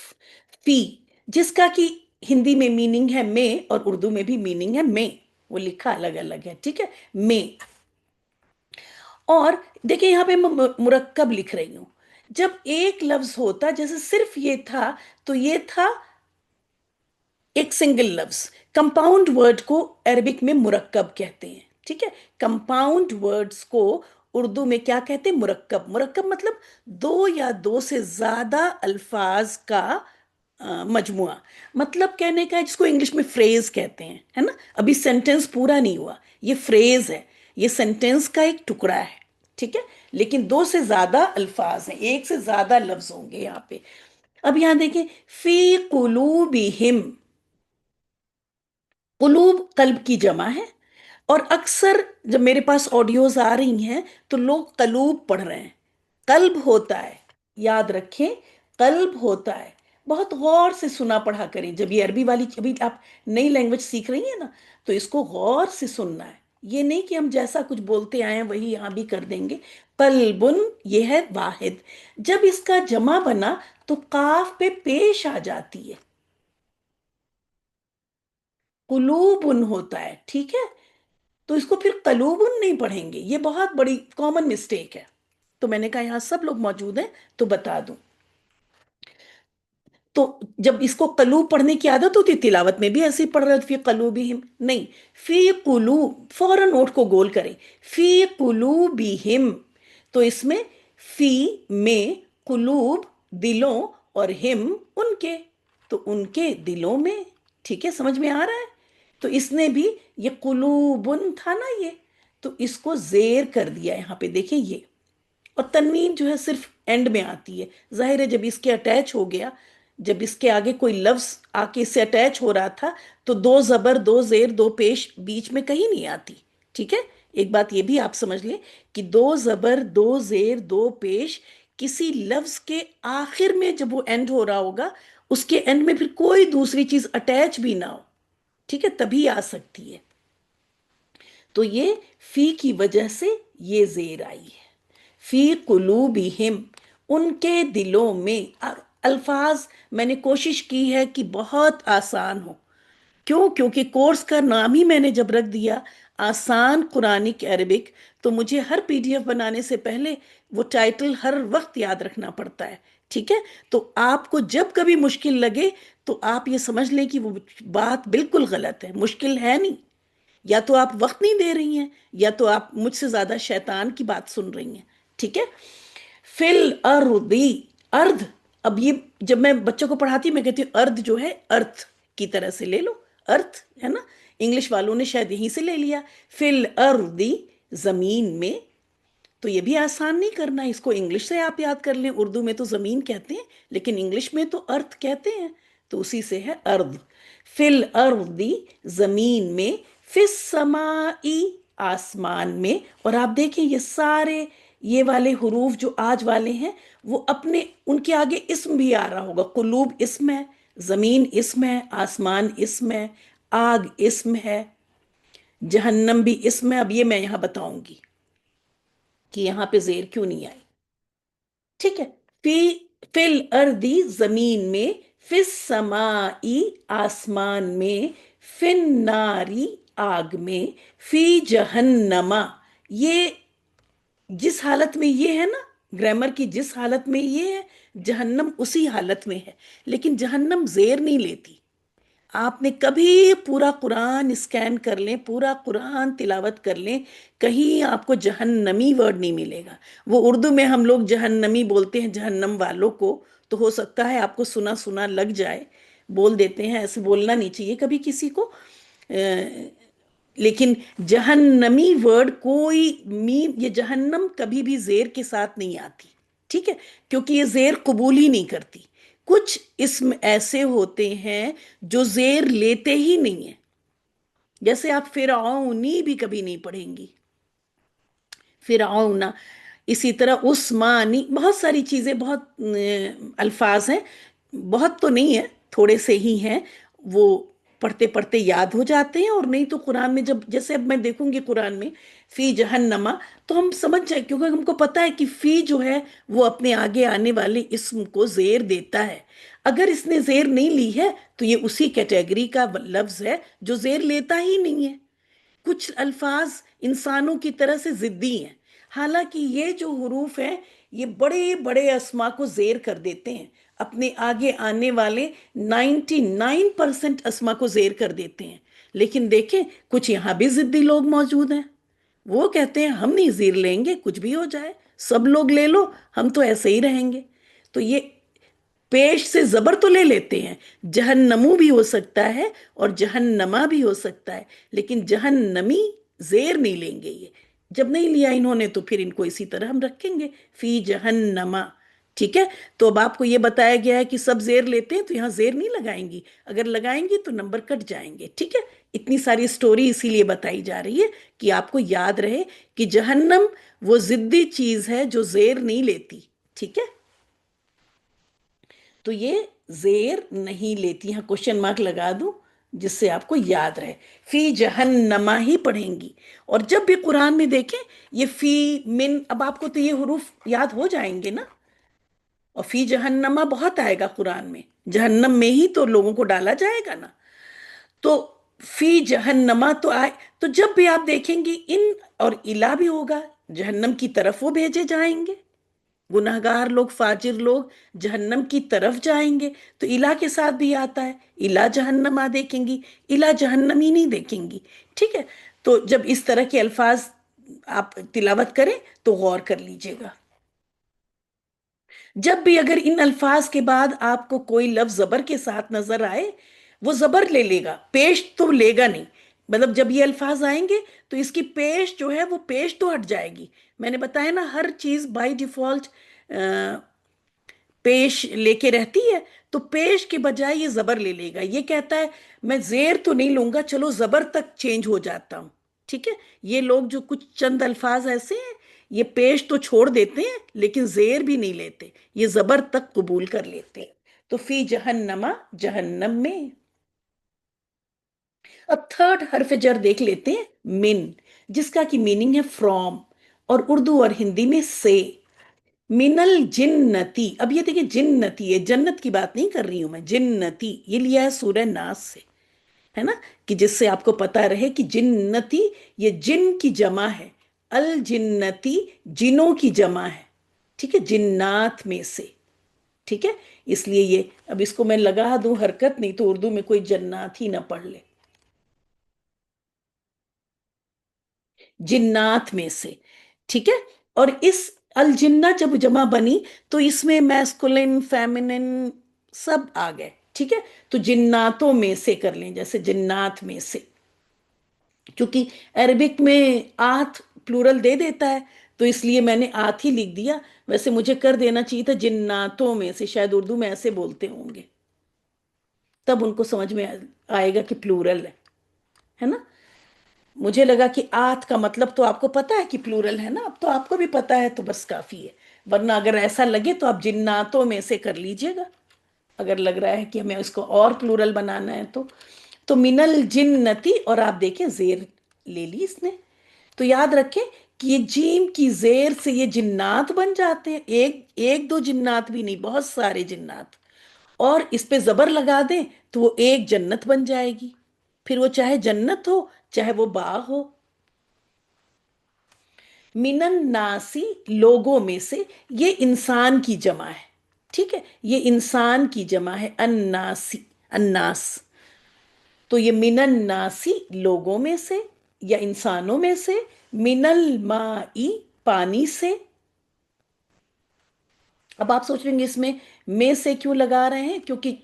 فی، جس کا کہ ہندی میں میننگ ہے میں اور اردو میں بھی میننگ ہے میں، وہ لکھا الگ الگ ہے، ٹھیک ہے؟ میں، اور دیکھیں یہاں پہ میں مرکب لکھ رہی ہوں۔ جب ایک لفظ ہوتا، جیسے صرف یہ تھا، تو یہ تھا ایک سنگل لفظ۔ کمپاؤنڈ ورڈ کو عربک میں مرکب کہتے ہیں، ٹھیک ہے؟ کمپاؤنڈ ورڈز کو اردو میں کیا کہتے ہیں؟ مرکب۔ مرکب مطلب 2 یا 2 سے زیادہ الفاظ کا مجموعہ، مطلب کہنے کا ہے، جس کو انگلش میں فریز کہتے ہیں، ہے نا؟ ابھی سینٹنس پورا نہیں ہوا، یہ فریز ہے، یہ سینٹنس کا ایک ٹکڑا ہے، ٹھیک ہے؟ لیکن 2 سے زیادہ الفاظ ہیں، ایک سے زیادہ لفظ ہوں گے یہاں پہ۔ اب یہاں دیکھیں، فی قلوبہم، قلوب قلب کی جمع ہے، اور اکثر جب میرے پاس آڈیوز آ رہی ہیں تو لوگ قلوب پڑھ رہے ہیں، قلب ہوتا ہے، یاد رکھیں، قلب ہوتا ہے۔ بہت غور سے سنا پڑھا کریں، جب یہ عربی والی ابھی آپ نئی لینگویج سیکھ رہی ہیں نا، تو اس کو غور سے سننا ہے، یہ نہیں کہ ہم جیسا کچھ بولتے آئے ہیں وہی یہاں بھی کر دیں گے۔ قلبن، یہ ہے واحد، جب اس کا جمع بنا تو قاف پہ پیش آ جاتی ہے، قلوبن ہوتا ہے، ٹھیک ہے؟ تو اس کو پھر قلوبن نہیں پڑھیں گے، یہ بہت بڑی کامن مسٹیک ہے۔ تو میں نے کہا یہاں سب لوگ موجود ہیں تو بتا دوں۔ تو جب اس کو قلوب پڑھنے کی عادت ہوتی ہے، تلاوت میں بھی ایسے ہی پڑھ رہے فی قلوبہم، نہیں، فی قلوب، فوراً نوٹ کو گول کریں، فی قلوبہم، تو اس میں فی میں، قلوب دلوں، اور ہم ان کے، تو ان کے دلوں میں، ٹھیک ہے؟ سمجھ میں آ رہا ہے؟ تو اس نے بھی، یہ قلوبن تھا نا یہ، تو اس کو زیر کر دیا یہاں پہ، دیکھیں یہ، اور تنوین جو ہے صرف اینڈ میں آتی ہے، ظاہر ہے جب اس کے اٹیچ ہو گیا، جب اس کے آگے کوئی لفظ آ کے اس سے اٹیچ ہو رہا تھا تو دو زبر دو زیر دو پیش بیچ میں کہیں نہیں آتی، ٹھیک ہے؟ ایک بات یہ بھی آپ سمجھ لیں کہ دو زبر دو زیر دو پیش کسی لفظ کے آخر میں جب وہ اینڈ ہو رہا ہوگا، اس کے اینڈ میں پھر کوئی دوسری چیز اٹیچ بھی نہ ہو، ٹھیک ہے، تبھی آ سکتی ہے۔ تو یہ فی کی وجہ سے یہ زیر آئی ہے، فی قلوبہم، ان کے دلوں میں۔ اور الفاظ میں نے کوشش کی ہے کہ بہت آسان ہو، کیوں؟ کیونکہ کورس کا نام ہی میں نے جب رکھ دیا آسان قرآنک عربک، تو مجھے ہر پی ڈی ایف بنانے سے پہلے وہ ٹائٹل ہر وقت یاد رکھنا پڑتا ہے، ٹھیک ہے؟ تو آپ کو جب کبھی مشکل لگے تو آپ یہ سمجھ لیں کہ وہ بات بالکل غلط ہے، مشکل ہے نہیں، یا تو آپ وقت نہیں دے رہی ہیں، یا تو آپ مجھ سے زیادہ شیطان کی بات سن رہی ہیں، ٹھیک ہے؟ فل اردی، ارد، اب یہ جب میں بچوں کو پڑھاتی ہوں میں کہتی ہوں ارد جو ہے ارتھ کی طرح سے لے لو، ارتھ ہے نا، انگلش والوں نے شاید یہیں سے لے لیا، فل اردی، زمین میں، تو یہ بھی آسان نہیں کرنا، اس کو انگلش سے آپ یاد کر لیں، اردو میں تو زمین کہتے ہیں لیکن انگلش میں تو ارتھ کہتے ہیں، تو اسی سے ہے ارض، فل اردی، زمین میں، فس سمائی، آسمان میں۔ اور آپ دیکھیں یہ سارے یہ والے حروف جو آج والے ہیں وہ اپنے ان کے آگے اسم بھی آ رہا ہوگا، قلوب اسم ہے، زمین اسم ہے، آسمان اسم ہے، آگ اسم ہے، جہنم بھی اسم ہے۔ اب یہ میں یہاں بتاؤں گی کہ یہاں پہ زیر کیوں نہیں آئی، ٹھیک ہے؟ فی فل اردی، زمین میں، فس سمائی، آسمان میں، فن ناری، آگ میں، فی جہنما، یہ جس حالت میں یہ ہے نا، گرامر کی جس حالت میں یہ ہے، جہنم اسی حالت میں ہے، لیکن جہنم زیر نہیں لیتی۔ آپ نے کبھی پورا قرآن اسکین کر لیں، پورا قرآن تلاوت کر لیں، کہیں آپ کو جہنمی ورڈ نہیں ملے گا۔ وہ اردو میں ہم لوگ جہنمی بولتے ہیں جہنم والوں کو، تو ہو سکتا ہے آپ کو سنا سنا لگ جائے، بول دیتے ہیں، ایسے بولنا نہیں چاہیے کبھی کسی کو، لیکن جہنمی ورڈ کوئی میم، یہ جہنم کبھی بھی زیر کے ساتھ نہیں آتی، ٹھیک ہے؟ کیونکہ یہ زیر قبول ہی نہیں کرتی۔ کچھ اسم ایسے ہوتے ہیں جو زیر لیتے ہی نہیں ہیں، جیسے آپ فرعونی بھی کبھی نہیں پڑھیں گی، فرعون، اسی طرح عثمانی، بہت ساری چیزیں، بہت الفاظ ہیں، بہت تو نہیں ہے، تھوڑے سے ہی ہیں، وہ پڑھتے پڑھتے یاد ہو جاتے ہیں، اور نہیں تو قرآن میں جب، جیسے اب میں دیکھوں گی قرآن میں فی جہنما، تو ہم سمجھ جائیں، کیونکہ ہم کو پتا ہے کہ فی جو ہے وہ اپنے آگے آنے والے اسم کو زیر دیتا ہے، اگر اس نے زیر نہیں لی ہے تو یہ اسی کیٹیگری کا لفظ ہے جو زیر لیتا ہی نہیں ہے۔ کچھ الفاظ انسانوں کی طرح سے ضدی ہیں، حالانکہ یہ جو حروف ہیں یہ بڑے بڑے اسما کو زیر کر دیتے ہیں، اپنے آگے آنے والے 99% اسما کو زیر کر دیتے ہیں، لیکن دیکھیں کچھ یہاں بھی ضدی لوگ موجود ہیں، وہ کہتے ہیں ہم نہیں زیر لیں گے، کچھ بھی ہو جائے، سب لوگ لے لو، ہم تو ایسے ہی رہیں گے۔ تو یہ پیش سے زبر تو لے لیتے ہیں، جہنمو بھی ہو سکتا ہے اور جہنما بھی ہو سکتا ہے، لیکن جہنمی زیر نہیں لیں گے، یہ جب نہیں لیا انہوں نے تو پھر ان کو اسی طرح ہم رکھیں گے، فی جہنما، ٹھیک ہے؟ تو اب آپ کو یہ بتایا گیا ہے کہ سب زیر لیتے ہیں تو یہاں زیر نہیں لگائیں گی، اگر لگائیں گی تو نمبر کٹ جائیں گے، ٹھیک ہے؟ اتنی ساری سٹوری اسی لیے بتائی جا رہی ہے کہ آپ کو یاد رہے کہ جہنم وہ ضدی چیز ہے جو زیر نہیں لیتی، ٹھیک ہے؟ تو یہ زیر نہیں لیتی، یہاں کوشچن مارک لگا دوں جس سے آپ کو یاد رہے۔ فی جہنما ہی پڑھیں گی، اور جب بھی قرآن میں دیکھیں یہ فی، من، اب آپ کو تو یہ حروف یاد ہو جائیں گے نا، اور فی جہنما بہت آئے گا قرآن میں، جہنم میں ہی تو لوگوں کو ڈالا جائے گا نا، تو فی جہنما تو آئے، تو جب بھی آپ دیکھیں گی ان اور الا بھی ہوگا، جہنم کی طرف وہ بھیجے جائیں گے، گناہگار لوگ، فاجر لوگ جہنم کی طرف جائیں گے، تو الہ کے ساتھ بھی آتا ہے، الہ جہنم آ دیکھیں گی، الہ جہنم ہی نہیں دیکھیں گی، ٹھیک ہے؟ تو جب اس طرح کے الفاظ آپ تلاوت کریں تو غور کر لیجئے گا۔ جب بھی اگر ان الفاظ کے بعد آپ کو کوئی لفظ زبر کے ساتھ نظر آئے، وہ زبر لے لے گا، پیش تو لے گا نہیں، مطلب جب یہ الفاظ آئیں گے تو اس کی پیش جو ہے وہ پیش تو ہٹ جائے گی، میں نے بتایا نا ہر چیز بائی ڈیفالٹ پیش لے کے رہتی ہے، تو پیش کے بجائے یہ زبر لے لے گا، یہ کہتا ہے میں زیر تو نہیں لوں گا، چلو زبر تک چینج ہو جاتا ہوں، ٹھیک ہے؟ یہ لوگ جو کچھ چند الفاظ ایسے ہیں یہ پیش تو چھوڑ دیتے ہیں لیکن زیر بھی نہیں لیتے، یہ زبر تک قبول کر لیتے ہیں، تو فی جہنما، جہنم میں۔ اب تھرڈ حرف جر دیکھ لیتے ہیں، من، جس کا کی میننگ ہے فرام، اور اردو اور ہندی میں سے۔ من الجنتی، اب یہ دیکھیں جنتی ہے، جنت کی بات نہیں کر رہی ہوں میں، جنتی یہ لیا ہے سورہ ناس سے، ہے نا، کہ جس سے آپ کو پتا رہے کہ جنتی یہ جن کی جمع ہے، الجنتی جنوں کی جمع ہے، ٹھیک ہے، جنات میں سے، ٹھیک ہے؟ اس لیے یہ اب اس کو میں لگا دوں حرکت، نہیں تو اردو میں کوئی جنات ہی نہ پڑھ لے، جنات میں سے، ٹھیک ہے؟ اور اس الجنہ جب جمع بنی تو اس میں میسکولن، فیمنن سب آ گئے، ٹھیک ہے؟ تو جناتوں میں سے کر لیں، جیسے جنات میں سے، کیونکہ عربک میں آت پلورل دے دیتا ہے، تو اس لیے میں نے آت ہی لکھ دیا، ویسے مجھے کر دینا چاہیے تھا جناتوں میں سے، شاید اردو میں ایسے بولتے ہوں گے، تب ان کو سمجھ میں آئے گا کہ پلورل ہے نا؟ مجھے لگا کہ آت کا مطلب تو آپ کو پتا ہے کہ پلورل ہے نا، اب تو آپ کو بھی پتا ہے تو بس کافی ہے، ورنہ اگر ایسا لگے تو آپ جناتوں میں سے کر لیجئے گا، اگر لگ رہا ہے کہ ہمیں اس کو اور پلورل بنانا ہے تو من الجنتی، اور آپ دیکھیں زیر لے لی اس نے، تو یاد رکھیں کہ یہ جیم کی زیر سے یہ جنات بن جاتے ہیں، ایک ایک دو جنات بھی نہیں، بہت سارے جنات، اور اس پہ زبر لگا دیں تو وہ ایک جنت بن جائے گی، پھر وہ چاہے جنت ہو چاہے وہ باغ ہو۔ من الناسی لوگوں میں سے، یہ انسان کی جمع ہے، ٹھیک ہے، یہ انسان کی جمع ہے، الناسی، الناس، تو یہ من الناسی لوگوں میں سے یا انسانوں میں سے، من المائی پانی سے۔ اب آپ سوچ رہیں گے اس میں سے کیوں لگا رہے ہیں، کیونکہ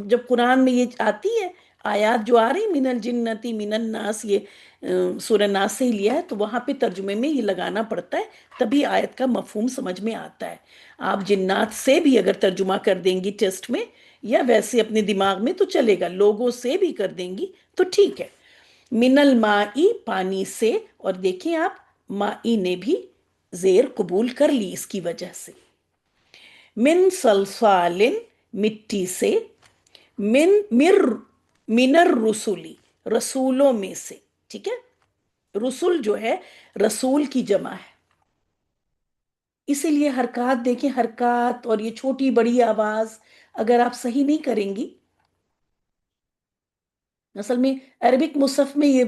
جب قرآن میں یہ آتی ہے آیات جو آ رہی من الجنتی من الناس، یہ سورہ ناس سے ہی لیا ہے، تو وہاں پہ ترجمے میں یہ لگانا پڑتا ہے، تبھی آیت کا مفہوم سمجھ میں آتا ہے۔ آپ جنات سے بھی اگر ترجمہ کر دیں گی ٹیسٹ میں یا ویسے اپنے دماغ میں تو چلے گا، لوگوں سے بھی کر دیں گی تو ٹھیک ہے۔ من المائی پانی سے، اور دیکھیں آپ مائی نے بھی زیر قبول کر لی اس کی وجہ سے۔ من صلصال مٹی سے، من مر من الرسولی رسولوں میں سے، ٹھیک ہے؟ رسول جو ہے رسول کی جمع ہے، اسی لیے حرکات دیکھیں، حرکات اور یہ چھوٹی بڑی آواز اگر آپ صحیح نہیں کریں گی، اصل میں عربک مصحف میں یہ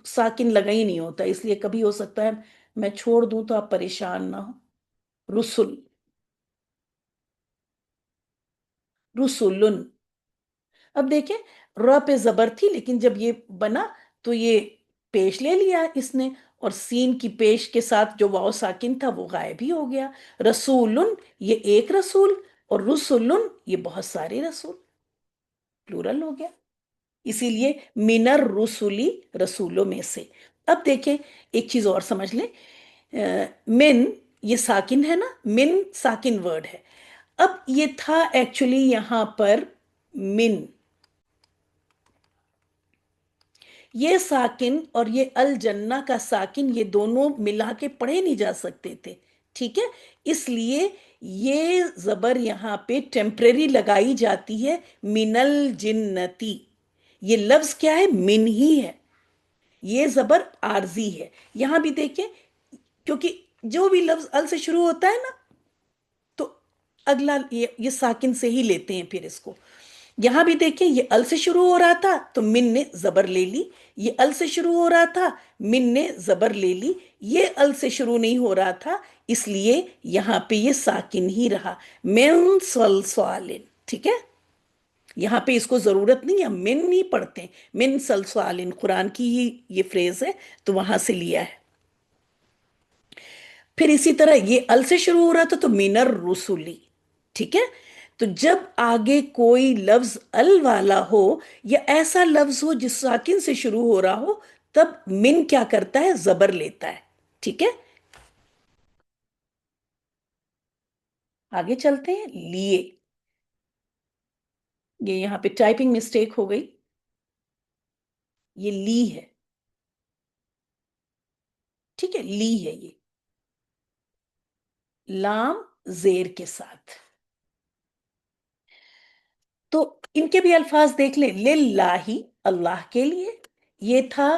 ساکن لگا ہی نہیں ہوتا، اس لیے کبھی ہو سکتا ہے میں چھوڑ دوں تو آپ پریشان نہ ہو۔ رسول، رسولن، اب دیکھیں را پہ زبر تھی لیکن جب یہ بنا تو یہ پیش لے لیا اس نے، اور سین کی پیش کے ساتھ جو واو ساکن تھا وہ غائب ہی ہو گیا، رسولن یہ ایک رسول، اور رسولن یہ بہت سارے رسول، پلورل ہو گیا، اسی لیے من الرسلی رسولوں میں سے۔ اب دیکھیں ایک چیز اور سمجھ لیں، من یہ ساکن ہے نا، من ساکن ورڈ ہے، اب یہ تھا ایکچولی یہاں پر من، یہ ساکن اور یہ الجنہ کا ساکن یہ دونوں ملا کے پڑھے نہیں جا سکتے تھے، ٹھیک ہے؟ اس لیے یہ زبر یہاں پہ ٹیمپریری لگائی جاتی ہے، من الجنتی۔ یہ لفظ کیا ہے؟ من ہی ہے، یہ زبر عارضی ہے۔ یہاں بھی دیکھیں، کیونکہ جو بھی لفظ ال سے شروع ہوتا ہے نا، تو اگلا یہ ساکن سے ہی لیتے ہیں پھر اس کو۔ یہاں بھی دیکھیں، یہ ال سے شروع ہو رہا تھا تو من نے زبر لے لی، یہ ال سے شروع ہو رہا تھا، من نے زبر لے لی، یہ ال سے شروع نہیں ہو رہا تھا، اس لیے یہاں پہ یہ ساکن ہی رہا، من سلسالن، ٹھیک ہے؟ یہاں پہ اس کو ضرورت نہیں ہے، من نہیں پڑھتے، من سلسالن قرآن کی ہی یہ فریز ہے تو وہاں سے لیا ہے۔ پھر اسی طرح یہ ال سے شروع ہو رہا تھا تو من الرسلی، ٹھیک ہے؟ تو جب آگے کوئی لفظ ال والا ہو یا ایسا لفظ ہو جس ساکن سے شروع ہو رہا ہو، تب من کیا کرتا ہے؟ زبر لیتا ہے، ٹھیک ہے؟ آگے چلتے ہیں، لیے۔ یہ یہاں پہ ٹائپنگ مسٹیک ہو گئی، یہ لی ہے، ٹھیک ہے؟ لی ہے یہ، لام زیر کے ساتھ۔ تو ان کے بھی الفاظ دیکھ لیں، للہ اللہ کے لیے، یہ تھا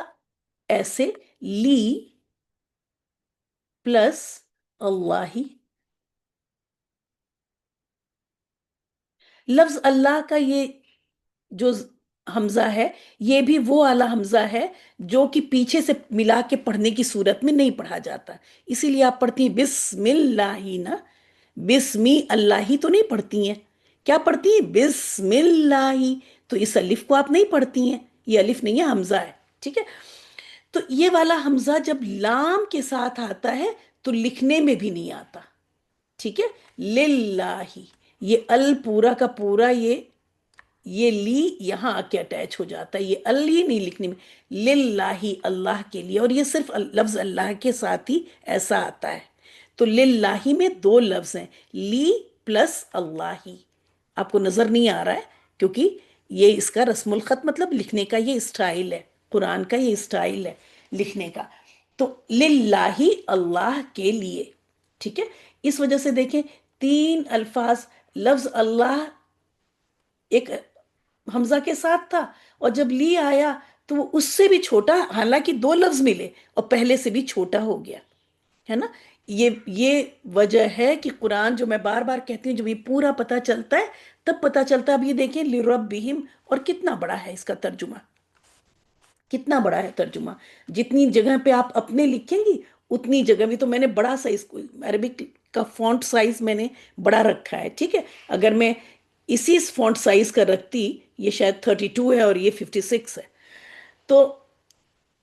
ایسے، لی پلس اللہ۔ لفظ اللہ کا یہ جو حمزہ ہے، یہ بھی وہ والا حمزہ ہے جو کہ پیچھے سے ملا کے پڑھنے کی صورت میں نہیں پڑھا جاتا، اسی لیے آپ پڑھتی ہیں بسم اللہ نا، بسمی اللہ ہی تو نہیں پڑھتی ہیں، کیا پڑھتی ہیں؟ بسم اللہ۔ تو اس الف کو آپ نہیں پڑھتی ہیں، یہ الف نہیں ہے، حمزہ ہے، ٹھیک ہے؟ تو یہ والا حمزہ جب لام کے ساتھ آتا ہے تو لکھنے میں بھی نہیں آتا، ٹھیک ہے؟ للہ، یہ ال پورا کا پورا یہ لی یہاں آ کے اٹیچ ہو جاتا ہے، یہ ال ہی نہیں لکھنے میں، للہ اللہ کے لیے، اور یہ صرف لفظ اللہ کے ساتھ ہی ایسا آتا ہے۔ تو للہ میں دو لفظ ہیں، لی پلس اللہ۔ آپ کو نظر نہیں آ رہا ہے کیونکہ یہ اس کا رسم الخط مطلب لکھنے کا یہ اسٹائل ہے، قرآن کا یہ اسٹائل ہے لکھنے کا۔ تو للہ اللہ کے لیے، ٹھیک ہے؟ اس وجہ سے دیکھیں، تین الفاظ، لفظ اللہ ایک حمزہ کے ساتھ تھا، اور جب لی آیا تو وہ اس سے بھی چھوٹا، حالانکہ دو لفظ ملے اور پہلے سے بھی چھوٹا ہو گیا، ہے نا؟ یہ وجہ ہے کہ قرآن جو میں بار بار کہتی ہوں، جب یہ پورا پتہ چلتا ہے تب پتہ چلتا ہے۔ اب یہ دیکھیں لِرَبِّهِمْ، اور کتنا بڑا ہے اس کا ترجمہ، کتنا بڑا ہے ترجمہ، جتنی جگہ پہ آپ اپنے لکھیں گی اتنی جگہ بھی، تو میں نے بڑا سائز، عربک کا فونٹ سائز میں نے بڑا رکھا ہے، ٹھیک ہے؟ اگر میں اسی فونٹ سائز کا رکھتی، یہ شاید 32 ہے اور یہ 56 ہے، تو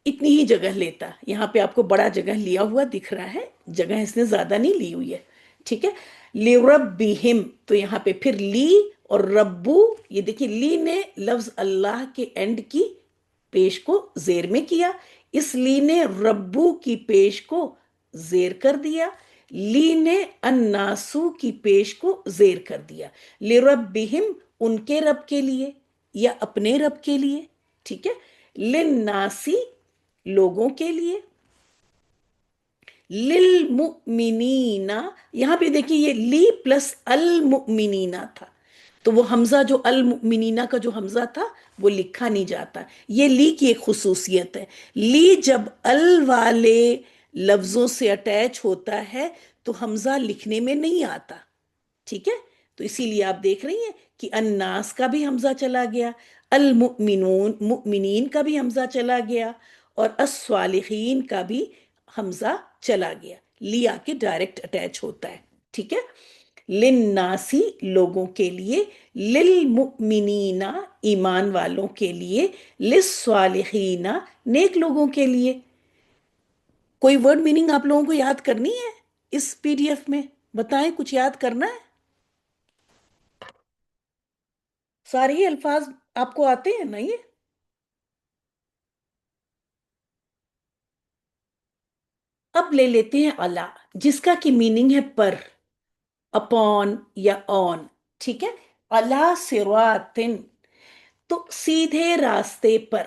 اتنی ہی جگہ لیتا۔ یہاں پہ آپ کو بڑا جگہ لیا ہوا دکھ رہا ہے، جگہ اس نے زیادہ نہیں لی ہوئی ہے، ٹھیک ہے؟ لِرَبِّهِمْ، تو یہاں پہ پھر لی اور ربو، یہ دیکھیں لی نے لفظ اللہ کے اینڈ کی پیش کو زیر میں کیا، اس لی نے ربو کی پیش کو زیر کر دیا، لی نے الناسو کی پیش کو زیر کر دیا، لِرَبِّهِمْ ان کے رب کے لیے یا اپنے رب کے لیے، ٹھیک ہے؟ لِلنَّاسِ لوگوں کے لیے، لِلْمُؤْمِنِينَ، یہاں پہ دیکھیے یہ لی پلس المؤمنین تھا، تو وہ حمزہ جو المؤمنین کا جو حمزہ تھا وہ لکھا نہیں جاتا، یہ لی کی ایک خصوصیت ہے۔ لی جب ال والے لفظوں سے اٹیچ ہوتا ہے تو حمزہ لکھنے میں نہیں آتا، ٹھیک ہے؟ تو اسی لیے آپ دیکھ رہی ہیں کہ الناس کا بھی حمزہ چلا گیا، المؤمنون مؤمنین کا بھی حمزہ چلا گیا، اور الصالحین کا بھی حمزہ چلا گیا، لی آ کے ڈائریکٹ اٹیچ ہوتا ہے، ٹھیک ہے؟ للناسی لوگوں کے لیے، للمؤمنین ایمان والوں کے لیے، للصالحین نیک لوگوں کے لیے۔ کوئی ورڈ میننگ آپ لوگوں کو یاد کرنی ہے اس پی ڈی ایف میں؟ بتائیں، کچھ یاد کرنا ہے؟ سارے ہی الفاظ آپ کو آتے ہیں نا؟ یہ اب لے لیتے ہیں الا، جس کا کی میننگ ہے پر، اپون یا آن، ٹھیک ہے؟ الا صراطن، تو سیدھے راستے پر،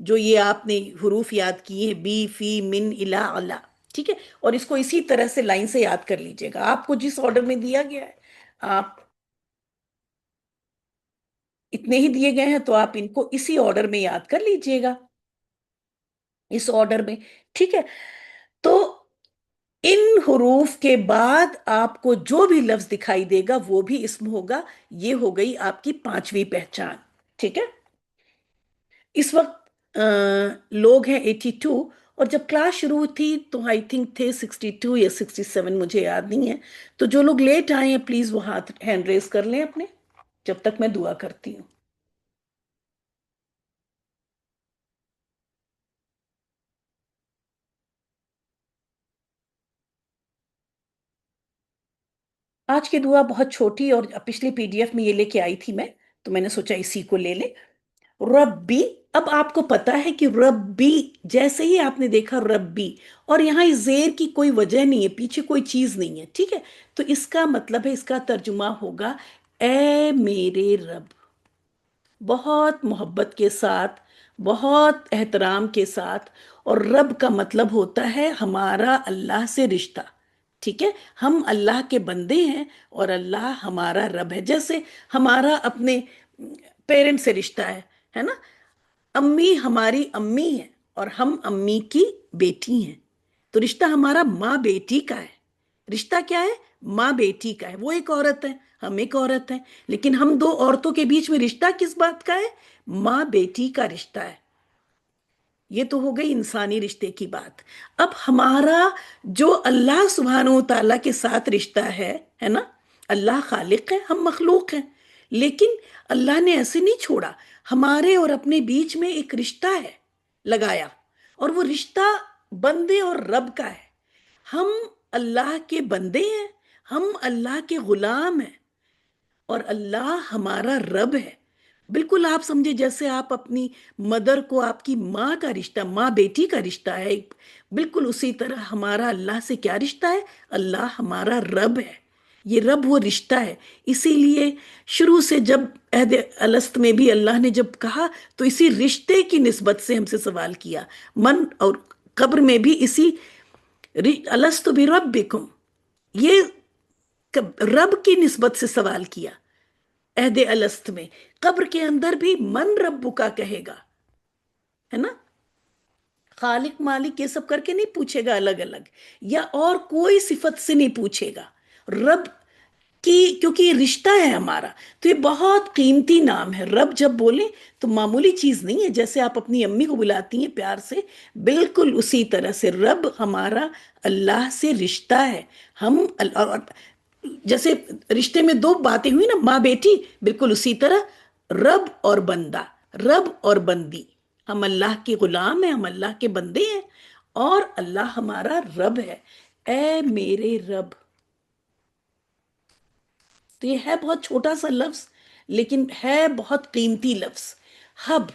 جو یہ آپ نے حروف یاد کیے ہیں، بی فی من الا علا، ٹھیک ہے؟ اور اس کو اسی طرح سے لائن سے یاد کر لیجئے گا، آپ کو جس آرڈر میں دیا گیا ہے، آپ اتنے ہی دیے گئے ہیں تو آپ ان کو اسی آرڈر میں یاد کر لیجئے گا، اس آرڈر میں، ٹھیک ہے؟ تو ان حروف کے بعد آپ کو جو بھی لفظ دکھائی دے گا وہ بھی اسم ہوگا، یہ ہو گئی آپ کی پانچویں پہچان، ٹھیک ہے؟ اس وقت لوگ ہیں 82، اور جب کلاس شروع تھی تو آئی تھنک تھے 62 یا 67، مجھے یاد نہیں ہے، تو جو لوگ لیٹ آئے ہیں پلیز وہ ہاتھ ہینڈ ریز کر لیں اپنے، جب تک میں دعا کرتی ہوں۔ آج کی دعا بہت چھوٹی، اور پچھلی پی ڈی ایف میں یہ لے کے آئی تھی میں، تو میں نے سوچا اسی کو لے لیں۔ ربی، اب آپ کو پتا ہے کہ ربی، جیسے ہی آپ نے دیکھا ربی، اور یہاں اس زیر کی کوئی وجہ نہیں ہے، پیچھے کوئی چیز نہیں ہے، ٹھیک ہے؟ تو اس کا مطلب ہے، اس کا ترجمہ ہوگا اے میرے رب، بہت محبت کے ساتھ، بہت احترام کے ساتھ، اور رب کا مطلب ہوتا ہے ہمارا اللہ سے رشتہ، ٹھیک ہے؟ ہم اللہ کے بندے ہیں اور اللہ ہمارا رب ہے، جیسے ہمارا اپنے پیرنٹ سے رشتہ ہے نا؟ امی ہماری امی ہے اور ہم امی کی بیٹی ہیں، تو رشتہ ہمارا ماں بیٹی کا ہے، رشتہ کیا ہے؟ ماں بیٹی کا ہے، وہ ایک عورت ہے، ہم ایک عورت ہیں، لیکن ہم دو عورتوں کے بیچ میں رشتہ کس بات کا ہے؟ ماں بیٹی کا رشتہ ہے۔ یہ تو ہو گئی انسانی رشتے کی بات۔ اب ہمارا جو اللہ سبحانہ و تعالیٰ کے ساتھ رشتہ ہے نا؟ اللہ خالق ہے، ہم مخلوق ہیں، لیکن اللہ نے ایسے نہیں چھوڑا، ہمارے اور اپنے بیچ میں ایک رشتہ ہے لگایا، اور وہ رشتہ بندے اور رب کا ہے۔ ہم اللہ کے بندے ہیں، ہم اللہ کے غلام ہیں، اور اللہ ہمارا رب ہے۔ بالکل آپ سمجھے جیسے آپ اپنی مدر کو آپ کی ماں کا رشتہ، ماں بیٹی کا رشتہ ہے، بالکل اسی طرح ہمارا اللہ سے کیا رشتہ ہے؟ اللہ ہمارا رب ہے، یہ رب وہ رشتہ ہے۔ اسی لیے شروع سے جب عہد الست میں بھی اللہ نے جب کہا تو اسی رشتے کی نسبت سے ہم سے سوال کیا، من، اور قبر میں بھی اسی الست بربکم، یہ رب کی نسبت سے سوال کیا عہد الست میں، قبر کے اندر بھی من رب کا کہے گا، ہے نا؟ خالق مالک یہ سب کر کے نہیں پوچھے گا الگ الگ، یا اور کوئی صفت سے نہیں پوچھے گا، رب کی، کیونکہ یہ رشتہ ہے ہمارا، تو یہ بہت قیمتی نام ہے۔ رب جب بولیں تو معمولی چیز نہیں ہے، جیسے آپ اپنی امی کو بلاتی ہیں پیار سے، بالکل اسی طرح سے رب ہمارا اللہ سے رشتہ ہے۔ ہم جیسے رشتے میں دو باتیں ہوئی نا، ماں بیٹی، بالکل اسی طرح رب اور بندہ، رب اور بندی، ہم اللہ کے غلام ہیں، ہم اللہ کے بندے ہیں، اور اللہ ہمارا رب ہے۔ اے میرے رب، تو یہ ہے بہت چھوٹا سا لفظ، لیکن ہے بہت قیمتی لفظ۔ ہب،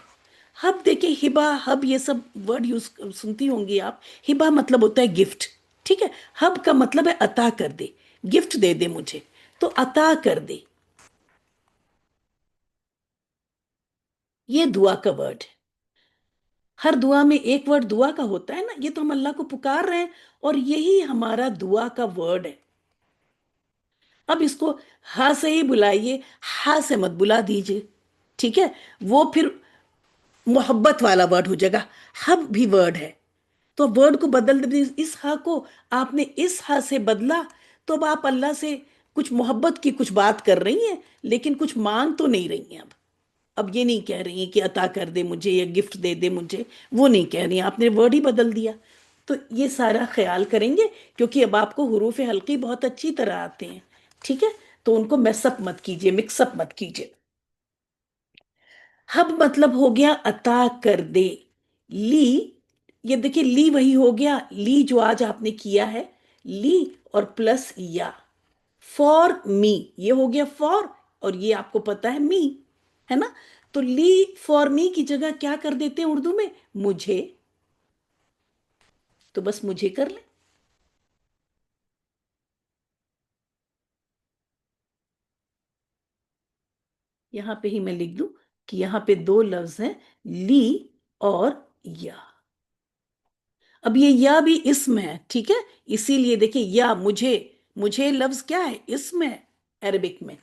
ہب دیکھیں، ہبا، ہب، یہ سب ورڈ یوز سنتی ہوں گی آپ، ہبا مطلب ہوتا ہے گفٹ، ٹھیک ہے؟ ہب کا مطلب ہے عطا کر دے، گفٹ دے دے مجھے، تو عطا کر دے، یہ دعا کا ورڈ ہے۔ ہر دعا میں ایک ورڈ دعا کا ہوتا ہے نا، یہ تو ہم اللہ کو پکار رہے ہیں، اور یہی ہمارا دعا کا ورڈ ہے۔ اب اس کو ہا سے ہی بلائیے، ہا سے مت بلا دیجئے، ٹھیک ہے؟ وہ پھر محبت والا ورڈ ہو جائے گا، ہب بھی ورڈ ہے، تو ورڈ کو بدل دیں، اس ہا کو آپ نے اس ہا سے بدلا، تو اب آپ اللہ سے کچھ محبت کی کچھ بات کر رہی ہیں، لیکن کچھ مانگ تو نہیں رہی ہیں۔ اب یہ نہیں کہہ رہی ہیں کہ عطا کر دے مجھے یا گفٹ دے دے مجھے، وہ نہیں کہہ رہی ہیں، آپ نے ورڈ ہی بدل دیا۔ تو یہ سارا خیال کریں گے، کیونکہ اب آپ کو حروف حلقی بہت اچھی طرح آتے ہیں، ٹھیک ہے؟ تو ان کو میس اپ مت کیجیے، مکس اپ مت کیجیے۔ ہب مطلب ہو گیا عطا کر دے، لی، یہ دیکھیں لی وہی ہو گیا، لی جو آج آپ نے کیا ہے، لی اور پلس یا، فور می، یہ ہو گیا فور، اور یہ آپ کو پتا ہے می، ہے نا؟ تو لی فور می کی جگہ کیا کر دیتے ہیں اردو میں؟ مجھے، تو بس مجھے کر لیں۔ یہاں پہ ہی میں لکھ دوں کہ یہاں پہ دو لفظ ہیں، لی اور یا. اب یہ یا بھی اسم ہے، ٹھیک ہے، اسی لیے دیکھیں یا مجھے، مجھے لفظ کیا ہے، اسم ہے عربک میں.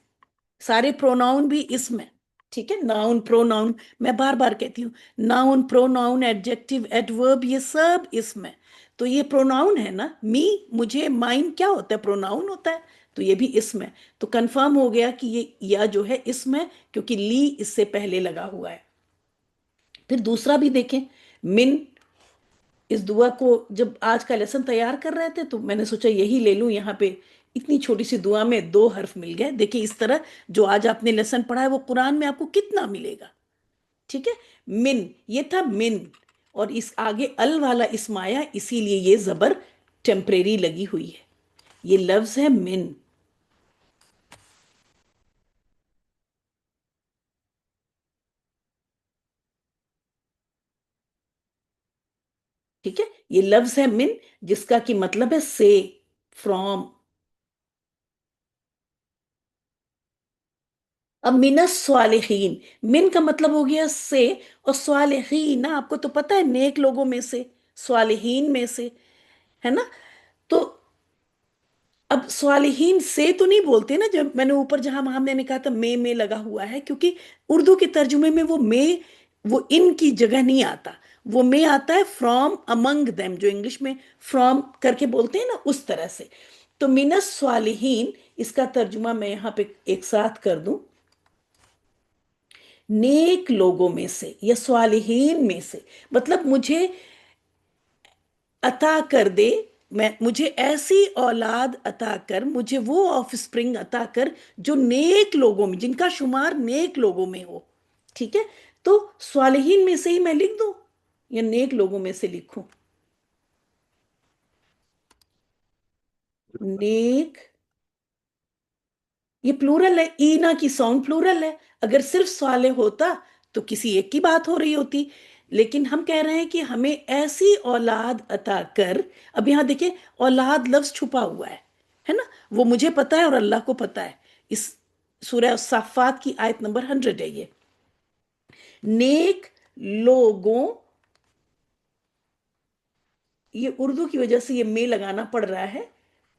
سارے پروناؤن بھی اسم ہے، ٹھیک ہے، ناؤن پروناؤن، میں بار بار کہتی ہوں، ناؤن پروناؤن ایڈجیکٹو ایڈورب یہ سب اسم ہے. تو یہ پروناؤن ہے نا، می، مجھے، مائن کیا ہوتا ہے، پروناؤن ہوتا ہے. تو یہ بھی اسم ہے. تو کنفرم ہو گیا کہ یہ یا جو ہے اسم ہے، کیونکہ لی اس سے پہلے لگا ہوا ہے. پھر دوسرا بھی دیکھیں، من. اس دعا کو جب آج کا لیسن تیار کر رہے تھے تو میں نے سوچا یہی لے لوں. یہاں پہ اتنی چھوٹی سی دعا میں 2 حرف مل گئے. دیکھیں اس طرح جو آج آپ نے لیسن پڑھا ہے وہ قرآن میں آپ کو کتنا ملے گا. ٹھیک ہے، من، یہ تھا من، اور اس آگے ال والا اسم آیا، اسی لیے یہ زبر ٹیمپریری لگی ہوئی ہے. یہ لفظ ہے من. ٹھیک ہے، یہ لفظ ہے من، جس کا کی مطلب ہے سے، فرام. اب من الصالحین، من کا مطلب ہو گیا سے، اور صالحین آپ کو تو پتہ ہے نیک لوگوں میں سے، صالحین میں سے، ہے نا. تو اب صالحین سے تو نہیں بولتے نا، جب میں نے اوپر جہاں وہاں میں نے کہا تھا میں لگا ہوا ہے، کیونکہ اردو کے ترجمے میں وہ میں، وہ ان کی جگہ نہیں آتا. وہ میں آتا ہے فرام امنگ دیم، جو انگلش میں فرام کر کے بولتے ہیں نا، اس طرح سے. تو من الصالحین، اس کا ترجمہ میں یہاں پہ ایک ساتھ کر دوں، نیک لوگوں میں سے یا صالحین میں سے. مطلب مجھے عطا کر دے، مجھے ایسی اولاد عطا کر، مجھے وہ آف اسپرنگ عطا کر جو نیک لوگوں میں، جن کا شمار نیک لوگوں میں ہو. ٹھیک ہے، تو صالحین میں سے ہی میں لکھ دوں یا نیک لوگوں میں سے لکھوں؟ نیک، یہ پلورل ہے، اینا کی ساؤنڈ پلورل ہے. اگر صرف صالح ہوتا تو کسی ایک کی بات ہو رہی ہوتی، لیکن ہم کہہ رہے ہیں کہ ہمیں ایسی اولاد عطا کر. اب یہاں دیکھیں، اولاد لفظ چھپا ہوا ہے نا، وہ مجھے پتا ہے اور اللہ کو پتا ہے. اس سورہ الصافات کی آیت نمبر 100 ہے یہ. نیک لوگوں، یہ اردو کی وجہ سے یہ میں لگانا پڑ رہا ہے،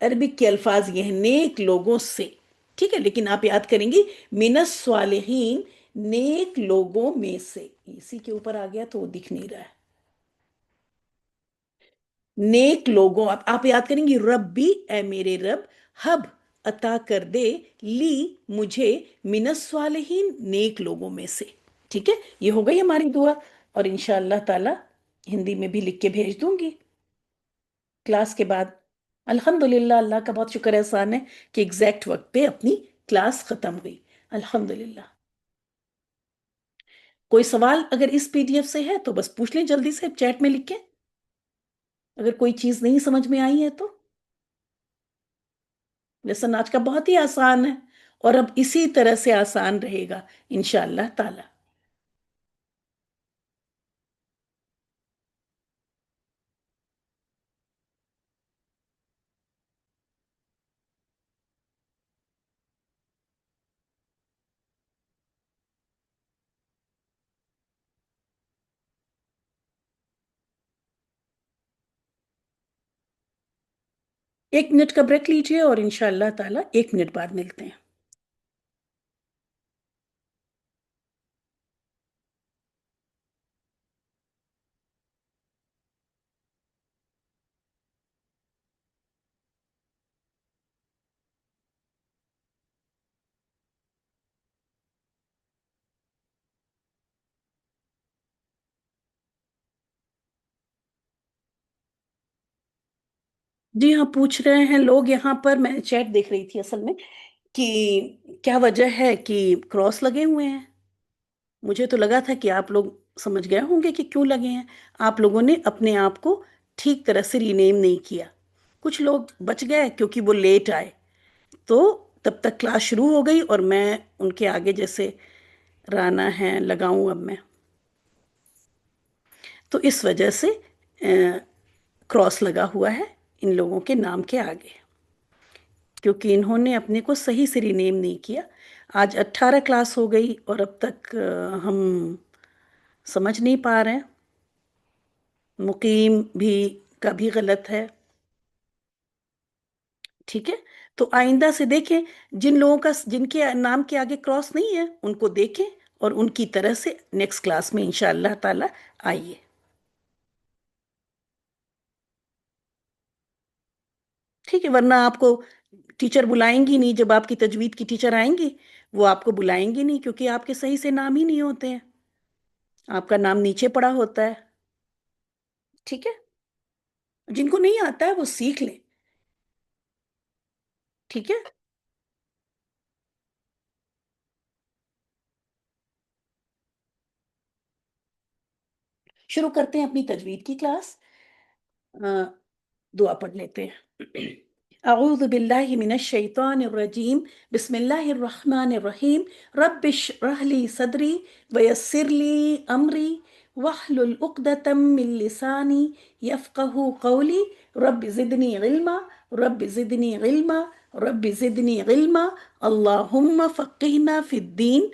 عربک کے الفاظ یہ ہیں نیک لوگوں سے. ٹھیک ہے، لیکن آپ یاد کریں گی من الصالحین، نیک لوگوں میں سے. اسی کے اوپر آ گیا تو وہ دکھ نہیں رہا ہے. نیک لوگوں، آپ یاد کریں گی، ربی، اے میرے رب، ہب، عطا کر دے، لی، مجھے، من الصالحین، نیک لوگوں میں سے. ٹھیک ہے، یہ ہو گئی ہماری دعا، اور انشاءاللہ تعالی ہندی میں بھی لکھ کے بھیج دوں گی کلاس کے بعد. الحمدللہ، اللہ کا بہت شکر احسان ہے کہ ایگزیکٹ وقت پہ اپنی کلاس ختم ہوئی. الحمدللہ. کوئی سوال اگر اس پی ڈی ایف سے ہے تو بس پوچھ لیں جلدی سے چیٹ میں لکھ کے، اگر کوئی چیز نہیں سمجھ میں آئی ہے تو. لیسن آج کا بہت ہی آسان ہے، اور اب اسی طرح سے آسان رہے گا انشاءاللہ تعالی. ایک منٹ کا بریک لیجئے اور انشاءاللہ تعالی 1 منٹ بعد ملتے ہیں. جی ہاں، پوچھ رہے ہیں لوگ یہاں پر، میں چیٹ دیکھ رہی تھی اصل میں، کہ کیا وجہ ہے کہ کراس لگے ہوئے ہیں. مجھے تو لگا تھا کہ آپ لوگ سمجھ گئے ہوں گے کہ کیوں لگے ہیں. آپ لوگوں نے اپنے آپ کو ٹھیک طرح سے رینیم نہیں کیا. کچھ لوگ بچ گئے کیونکہ وہ لیٹ آئے، تو تب تک کلاس شروع ہو گئی اور میں ان کے آگے جیسے رانا ہے لگاؤں اب میں. تو اس وجہ سے کراس لگا ہوا ہے ان لوگوں کے نام کے آگے، کیونکہ انہوں نے اپنے کو صحیح سے رینیم نہیں کیا. آج 18 کلاس ہو گئی اور اب تک ہم سمجھ نہیں پا رہے ہیں. مقیم بھی کا بھی غلط ہے. ٹھیک ہے. تو آئندہ سے دیکھیں، جن لوگوں کا جن کے نام کے آگے کراس نہیں ہے ان کو دیکھیں، اور ان کی طرح سے نیکسٹ کلاس میں انشاءاللہ تعالی آئیے. ٹھیک ہے. ورنہ آپ کو ٹیچر بلائیں گی نہیں، جب آپ کی تجوید کی ٹیچر آئیں گی وہ آپ کو بلائیں گی نہیں، کیونکہ آپ کے صحیح سے نام ہی نہیں ہوتے ہیں، آپ کا نام نیچے پڑا ہوتا ہے. ٹھیک ہے. جن کو نہیں آتا ہے وہ سیکھ لیں. ٹھیک ہے. شروع کرتے ہیں اپنی تجوید کی کلاس. دعا پڑھ لیتے ہیں. اعوذ باللہ من الشیطان الرجیم. بسم اللہ الرحمن الرحیم. رب اشرح لی صدری ویسر لی امری واحلل عقدۃ من لسانی یفقہوا قولی. رب زدنی علما، رب زدنی علما، رب زدنی علما. اللہم فقہنا فی الدین.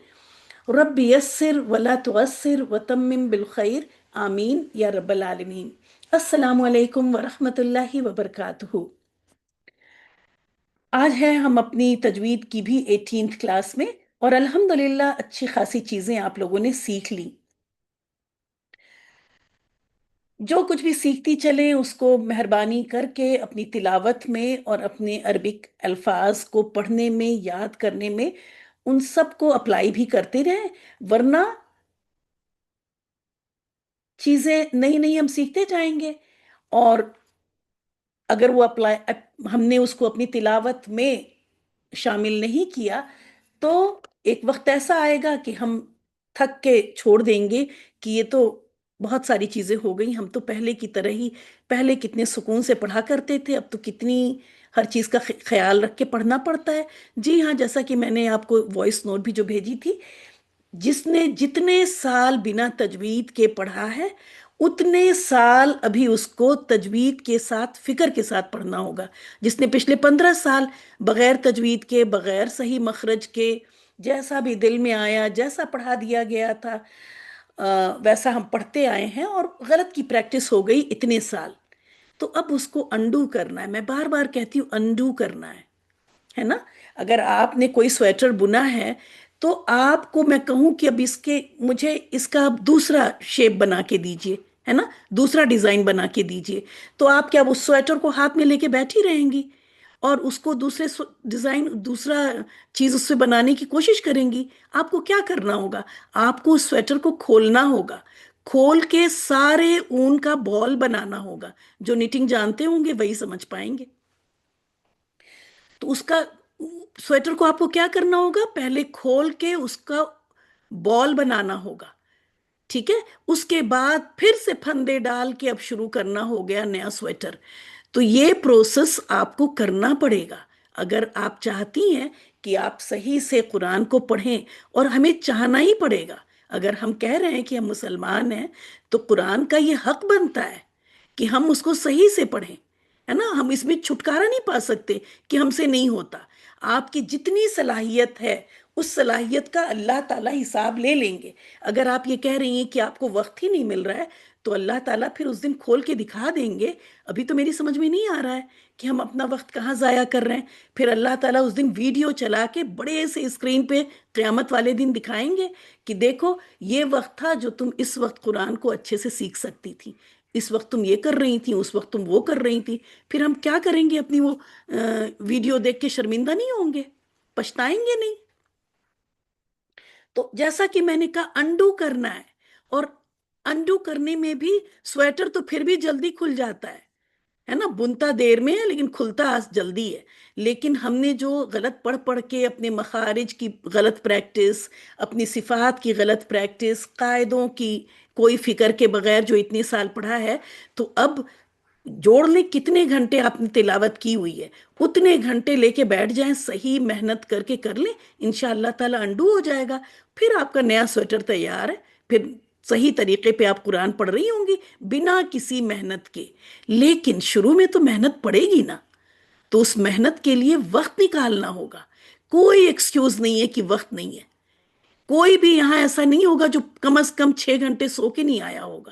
رب یسر ولا تعسر وتمم بالخیر. آمین یا رب العالمین. السلام علیکم ورحمۃ اللہ وبرکاتہ. آج ہے ہم اپنی تجوید کی بھی 18th کلاس میں، اور الحمدللہ اچھی خاصی چیزیں آپ لوگوں نے سیکھ لی. جو کچھ بھی سیکھتی چلیں اس کو مہربانی کر کے اپنی تلاوت میں اور اپنے عربک الفاظ کو پڑھنے میں، یاد کرنے میں ان سب کو اپلائی بھی کرتے رہیں. ورنہ چیزیں نئی نئی ہم سیکھتے جائیں گے، اور اگر وہ اپلائی ہم نے اس کو اپنی تلاوت میں شامل نہیں کیا تو ایک وقت ایسا آئے گا کہ ہم تھک کے چھوڑ دیں گے کہ یہ تو بہت ساری چیزیں ہو گئی، ہم تو پہلے کی طرح ہی، پہلے کتنے سکون سے پڑھا کرتے تھے، اب تو کتنی ہر چیز کا خیال رکھ کے پڑھنا پڑتا ہے. جی ہاں، جیسا کہ میں نے آپ کو وائس نوٹ بھی جو بھیجی تھی، جس نے جتنے سال بنا تجوید کے پڑھا ہے اتنے سال ابھی اس کو تجوید کے ساتھ، فکر کے ساتھ پڑھنا ہوگا. جس نے پچھلے 15 سال بغیر تجوید کے، بغیر صحیح مخرج کے، جیسا بھی دل میں آیا، جیسا پڑھا دیا گیا تھا ویسا ہم پڑھتے آئے ہیں، اور غلط کی پریکٹس ہو گئی اتنے سال. تو اب اس کو انڈو کرنا ہے. میں بار بار کہتی ہوں انڈو کرنا ہے نا. اگر آپ نے کوئی سویٹر بنا ہے تو آپ کو میں کہوں کہ اب مجھے اس کا دوسرا شیپ بنا کے دیجئے، ہے نا، دوسرا ڈیزائن بنا کے دیجئے. تو آپ کیا اس سویٹر کو ہاتھ میں لے کے بیٹھی رہیں گی اور اس کو دوسرے ڈیزائن، دوسرا چیز اس سے بنانے کی کوشش کریں گی؟ آپ کو کیا کرنا ہوگا؟ آپ کو اس سویٹر کو کھولنا ہوگا، کھول کے سارے اون کا بال بنانا ہوگا. جو نیٹنگ جانتے ہوں گے وہی سمجھ پائیں گے. تو اس کا سویٹر کو آپ کو کیا کرنا ہوگا؟ پہلے کھول کے اس کا بال بنانا ہوگا. ٹھیک ہے. اس کے بعد پھر سے پھندے ڈال کے اب شروع کرنا ہو گیا نیا سویٹر. تو یہ پروسیس آپ کو کرنا پڑے گا اگر آپ چاہتی ہیں کہ آپ صحیح سے قرآن کو پڑھیں. اور ہمیں چاہنا ہی پڑے گا. اگر ہم کہہ رہے ہیں کہ ہم مسلمان ہیں تو قرآن کا یہ حق بنتا ہے کہ ہم اس کو صحیح سے پڑھیں، ہے نا. ہم اس میں چھٹکارا نہیں پا سکتے کہ ہم سے نہیں ہوتا. آپ کی جتنی صلاحیت ہے اس صلاحیت کا اللہ تعالیٰ حساب لے لیں گے. اگر آپ یہ کہہ رہی ہیں کہ آپ کو وقت ہی نہیں مل رہا ہے تو اللہ تعالیٰ پھر اس دن کھول کے دکھا دیں گے. ابھی تو میری سمجھ میں نہیں آ رہا ہے کہ ہم اپنا وقت کہاں ضائع کر رہے ہیں. پھر اللہ تعالیٰ اس دن ویڈیو چلا کے بڑے سے اسکرین پہ قیامت والے دن دکھائیں گے کہ دیکھو یہ وقت تھا جو تم اس وقت قرآن کو اچھے سے سیکھ سکتی تھی، اس وقت تم یہ کر رہی تھی، اس وقت تم وہ کر رہی تھی. پھر ہم کیا کریں گے؟ اپنی وہ ویڈیو دیکھ کے شرمندہ نہیں ہوں گے؟ پچھتائیں گے نہیں؟ تو جیسا کہ میں نے کہا انڈو کرنا ہے. اور انڈو کرنے میں بھی سویٹر تو پھر بھی جلدی کھل جاتا ہے نا. بنتا دیر میں ہے لیکن کھلتا جلدی ہے. لیکن ہم نے جو غلط پڑھ پڑھ کے اپنے مخارج کی غلط پریکٹس، اپنی صفات کی غلط پریکٹس، قاعدوں کی کوئی فکر کے بغیر جو اتنے سال پڑھا ہے، تو اب جوڑ لیں کتنے گھنٹے آپ نے تلاوت کی ہوئی ہے، اتنے گھنٹے لے کے بیٹھ جائیں، صحیح محنت کر کے کر لیں، انشاءاللہ تعالی انڈو ہو جائے گا. پھر آپ کا نیا سویٹر تیار ہے. پھر صحیح طریقے پہ آپ قرآن پڑھ رہی ہوں گی بنا کسی محنت کے. لیکن شروع میں تو محنت پڑے گی نا. تو اس محنت کے لیے وقت نکالنا ہوگا. کوئی ایکسکیوز نہیں ہے کہ وقت نہیں ہے. کوئی بھی یہاں ایسا نہیں ہوگا جو کم از کم 6 گھنٹے سو کے نہیں آیا ہوگا.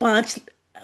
5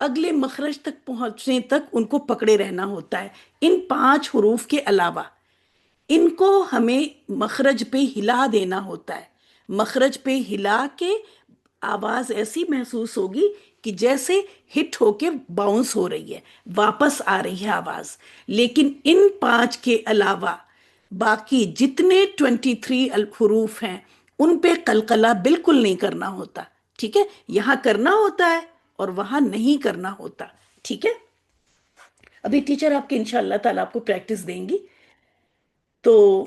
اگلے مخرج تک پہنچنے تک ان کو پکڑے رہنا ہوتا ہے، ان 5 حروف کے علاوہ ان کو ہمیں مخرج پہ ہلا دینا ہوتا ہے۔ مخرج پہ ہلا کے آواز ایسی محسوس ہوگی کہ جیسے ہٹ ہو کے باؤنس ہو رہی ہے، واپس آ رہی ہے آواز۔ لیکن ان 5 کے علاوہ باقی جتنے 23 حروف ہیں ان پہ قلقلہ بالکل نہیں کرنا ہوتا، ٹھیک ہے؟ یہاں کرنا ہوتا ہے اور وہاں نہیں کرنا ہوتا، ٹھیک ہے؟ ابھی ٹیچر آپ کے انشاءاللہ تعالیٰ آپ کو پریکٹس دیں گی، تو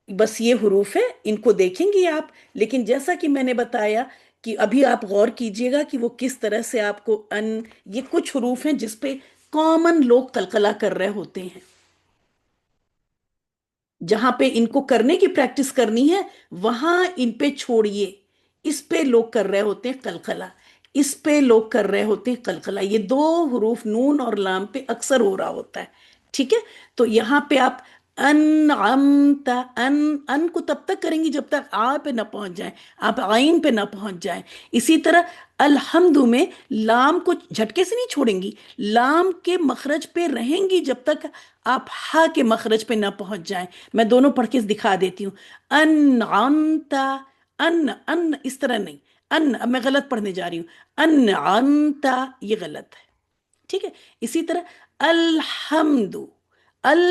بس یہ حروف ہے، ان کو دیکھیں گی آپ۔ لیکن جیسا کہ میں نے بتایا کہ ابھی آپ غور کیجئے گا کہ وہ کس طرح سے آپ کو یہ کچھ حروف ہیں جس پہ کامن لوگ قلقلہ کر رہے ہوتے ہیں، جہاں پہ ان کو کرنے کی پریکٹس کرنی ہے وہاں ان پہ چھوڑیے۔ اس پہ لوگ کر رہے ہوتے ہیں قلقلہ، اس پہ لوگ کر رہے ہوتے ہیں قلقلہ، یہ 2 حروف نون اور لام پہ اکثر ہو رہا ہوتا ہے، ٹھیک ہے؟ تو یہاں پہ آپ انعمت، ان کو تب تک کریں گی جب تک آ پہ نہ پہنچ جائیں، آپ عین پہ نہ پہنچ جائیں۔ اسی طرح الحمد میں لام کو جھٹکے سے نہیں چھوڑیں گی، لام کے مخرج پہ رہیں گی جب تک آپ ہا کے مخرج پہ نہ پہنچ جائیں۔ میں دونوں پڑھ کے دکھا دیتی ہوں۔ انعمت، ان اس طرح نہیں، اب میں غلط پڑھنے جا رہی ہوں، انعمت یہ غلط ہے، ٹھیک ہے؟ اسی طرح الحمد، ال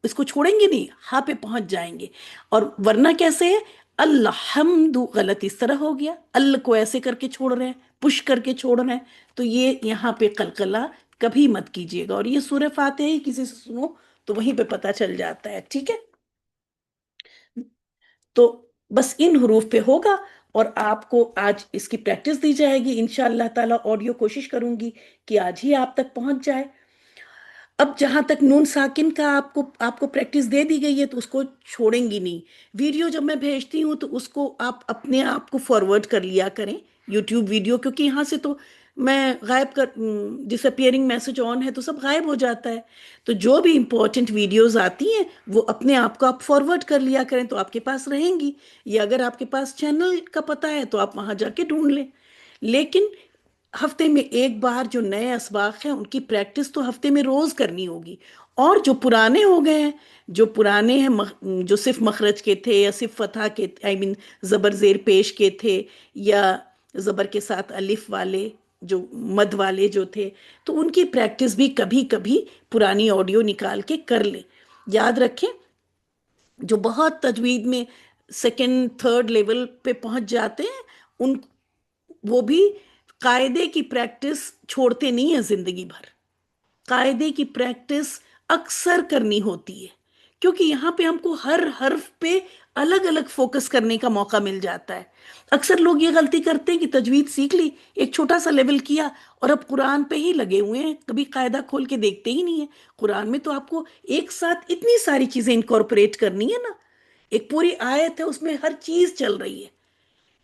اس کو چھوڑیں گے نہیں، ہاں پہ پہنچ جائیں گے۔ اور ورنہ کیسے ہے؟ الحمد غلط اس طرح ہو گیا، ال کو ایسے کر کے چھوڑ رہے ہیں، پش کر کے چھوڑ رہے ہیں، تو یہ یہاں پہ قلقلہ کبھی مت کیجیے گا۔ اور یہ سورہ فاتحہ ہی کسی سے سنو تو وہیں پہ پتہ چل جاتا ہے، ٹھیک ہے؟ تو بس ان حروف پہ ہوگا، اور آپ کو آج اس کی پریکٹس دی جائے گی انشاءاللہ تعالیٰ۔ آڈیو کوشش کروں گی کہ آج ہی آپ تک پہنچ جائے۔ اب جہاں تک نون ساکن کا آپ کو پریکٹس دے دی گئی ہے تو اس کو چھوڑیں گی نہیں۔ ویڈیو جب میں بھیجتی ہوں تو اس کو آپ اپنے آپ کو فارورڈ کر لیا کریں، یوٹیوب ویڈیو، کیونکہ یہاں سے تو میں غائب کر ڈس اپیئرنگ میسج آن ہے تو سب غائب ہو جاتا ہے، تو جو بھی امپورٹنٹ ویڈیوز آتی ہیں وہ اپنے آپ کو آپ فارورڈ کر لیا کریں تو آپ کے پاس رہیں گی، یا اگر آپ کے پاس چینل کا پتہ ہے تو آپ وہاں جا کے ڈھونڈ لیں۔ لیکن ہفتے میں ایک بار جو نئے اسباق ہیں ان کی پریکٹس تو ہفتے میں روز کرنی ہوگی، اور جو پرانے ہو گئے ہیں، جو پرانے ہیں جو صرف مخرج کے تھے یا صرف فتح کے زبر زیر پیش کے تھے، یا زبر کے ساتھ الف والے جو مد والے جو تھے، تو ان کی پریکٹس بھی کبھی کبھی پرانی آڈیو نکال کے کر لیں۔ یاد رکھیں جو بہت تجوید میں سیکنڈ تھرڈ لیول پہ پہنچ جاتے ہیں ان وہ بھی قاعدے کی پریکٹس چھوڑتے نہیں ہیں زندگی بھر، قاعدے کی پریکٹس اکثر کرنی ہوتی ہے، کیونکہ یہاں پہ ہم کو ہر حرف پہ الگ الگ فوکس کرنے کا موقع مل جاتا ہے۔ اکثر لوگ یہ غلطی کرتے ہیں کہ تجوید سیکھ لی، ایک چھوٹا سا لیول کیا اور اب قرآن پہ ہی لگے ہوئے ہیں، کبھی قاعدہ کھول کے دیکھتے ہی نہیں ہیں۔ قرآن میں تو آپ کو ایک ساتھ اتنی ساری چیزیں انکارپوریٹ کرنی ہے نا، ایک پوری آیت ہے اس میں ہر چیز چل رہی ہے،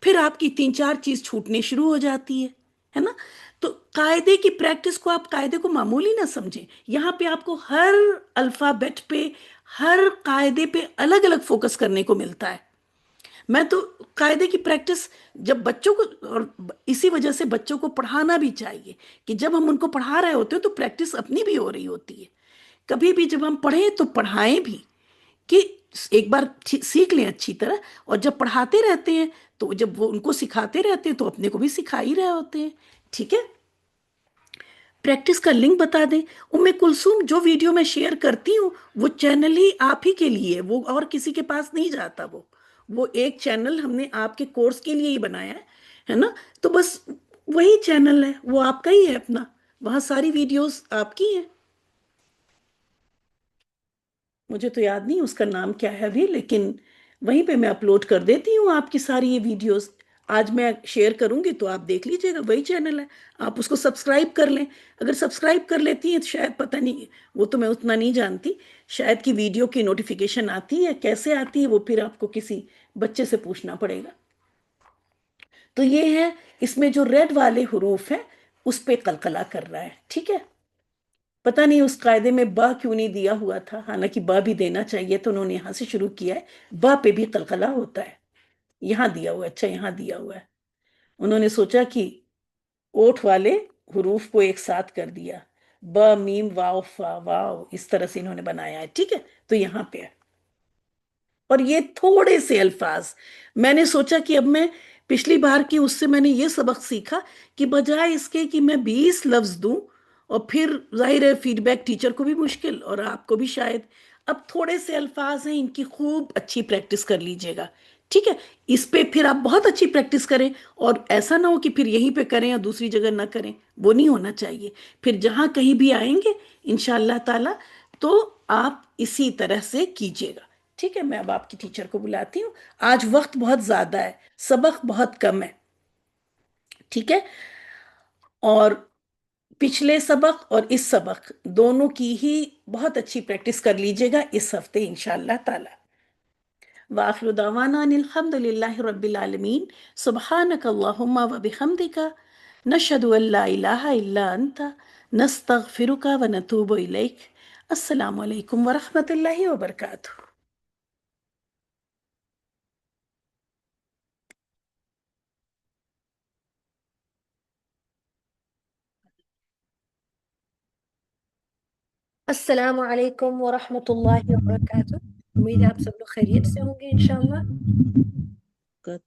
پھر آپ کی 3 4 چیز چھوٹنے شروع ہو جاتی ہے نا؟ تو قاعدے کی پریکٹس کو آپ قاعدے کو معمولی نہ سمجھیں، یہاں پہ آپ کو ہر الفابیٹ پہ، ہر قاعدے پہ الگ الگ فوکس کرنے کو ملتا ہے۔ میں تو قاعدے کی پریکٹس جب بچوں کو، اور اسی وجہ سے بچوں کو پڑھانا بھی چاہیے کہ جب ہم ان کو پڑھا رہے ہوتے ہیں تو پریکٹس اپنی بھی ہو رہی ہوتی ہے۔ کبھی بھی جب ہم پڑھیں تو پڑھائیں بھی، کہ ایک بار سیکھ لیں اچھی طرح، اور جب پڑھاتے رہتے ہیں تو جب وہ ان کو سکھاتے رہتے ہیں تو اپنے کو بھی سکھا ہی رہے ہوتے ہیں، ٹھیک ہے؟ پریکٹس کا لنک بتا دیں کلثوم، جو ویڈیو میں شیئر کرتی ہوں وہ چینل ہی آپ ہی کے لیے، وہ اور کسی کے پاس نہیں جاتا، وہ ایک چینل ہم نے آپ کے کورس کے لیے ہی بنایا ہے نا، تو بس وہی چینل ہے، وہ آپ کا ہی ہے اپنا، وہاں ساری ویڈیوز آپ کی ہیں۔ مجھے تو یاد نہیں اس کا نام کیا ہے ابھی، لیکن وہیں پہ میں اپلوڈ کر دیتی ہوں آپ کی ساری یہ ویڈیوز۔ آج میں شیئر کروں گی تو آپ دیکھ لیجئے گا، وہی چینل ہے، آپ اس کو سبسکرائب کر لیں۔ اگر سبسکرائب کر لیتی ہیں تو شاید پتہ نہیں، وہ تو میں اتنا نہیں جانتی، شاید کی ویڈیو کی نوٹیفیکیشن آتی ہے، کیسے آتی ہے وہ پھر آپ کو کسی بچے سے پوچھنا پڑے گا۔ تو یہ ہے، اس میں جو ریڈ والے حروف ہیں اس پہ قلقلہ کر رہا ہے، ٹھیک ہے؟ پتہ نہیں اس قاعدے میں با کیوں نہیں دیا ہوا تھا، حالانکہ با بھی دینا چاہیے تو انہوں نے یہاں سے شروع کیا ہے، با پہ بھی قلقلہ ہوتا ہے، یہاں دیا ہوا ہے، اچھا یہاں دیا ہوا ہے، انہوں نے سوچا کہ اوٹھ والے حروف کو ایک ساتھ کر دیا، ب میم واو فا واو، اس طرح سے انہوں نے بنایا ہے، ٹھیک ہے؟ تو یہاں پہ ہے، اور یہ تھوڑے سے الفاظ میں نے سوچا کہ اب میں پچھلی بار کی اس سے میں نے یہ سبق سیکھا کہ بجائے اس کے کہ میں 20 لفظ دوں اور پھر ظاہر ہے فیڈ بیک ٹیچر کو بھی مشکل اور آپ کو بھی شاید، اب تھوڑے سے الفاظ ہیں، ان کی خوب اچھی پریکٹس کر لیجئے گا، ٹھیک ہے؟ اس پہ پھر آپ بہت اچھی پریکٹس کریں، اور ایسا نہ ہو کہ پھر یہیں پہ کریں اور دوسری جگہ نہ کریں، وہ نہیں ہونا چاہیے، پھر جہاں کہیں بھی آئیں گے انشاءاللہ تعالی تو آپ اسی طرح سے کیجئے گا، ٹھیک ہے؟ میں اب آپ کی ٹیچر کو بلاتی ہوں، آج وقت بہت زیادہ ہے، سبق بہت کم ہے، ٹھیک ہے؟ اور پچھلے سبق اور اس سبق دونوں کی ہی بہت اچھی پریکٹس کر لیجئے گا اس ہفتے انشاءاللہ تعالی۔ وآخر دعوانا ان الحمد للہ رب العالمین، سبحانک اللہم و بحمدک، نشہد ان لا الہ الا انت، نستغفرک و نتوب الیک۔ السلام علیکم ورحمۃ اللہ وبرکاتہ۔ السلام علیکم ورحمۃ اللہ وبرکاتہ۔ امید ہے آپ سب لوگ خیریت سے ہوں گے انشاءاللہ۔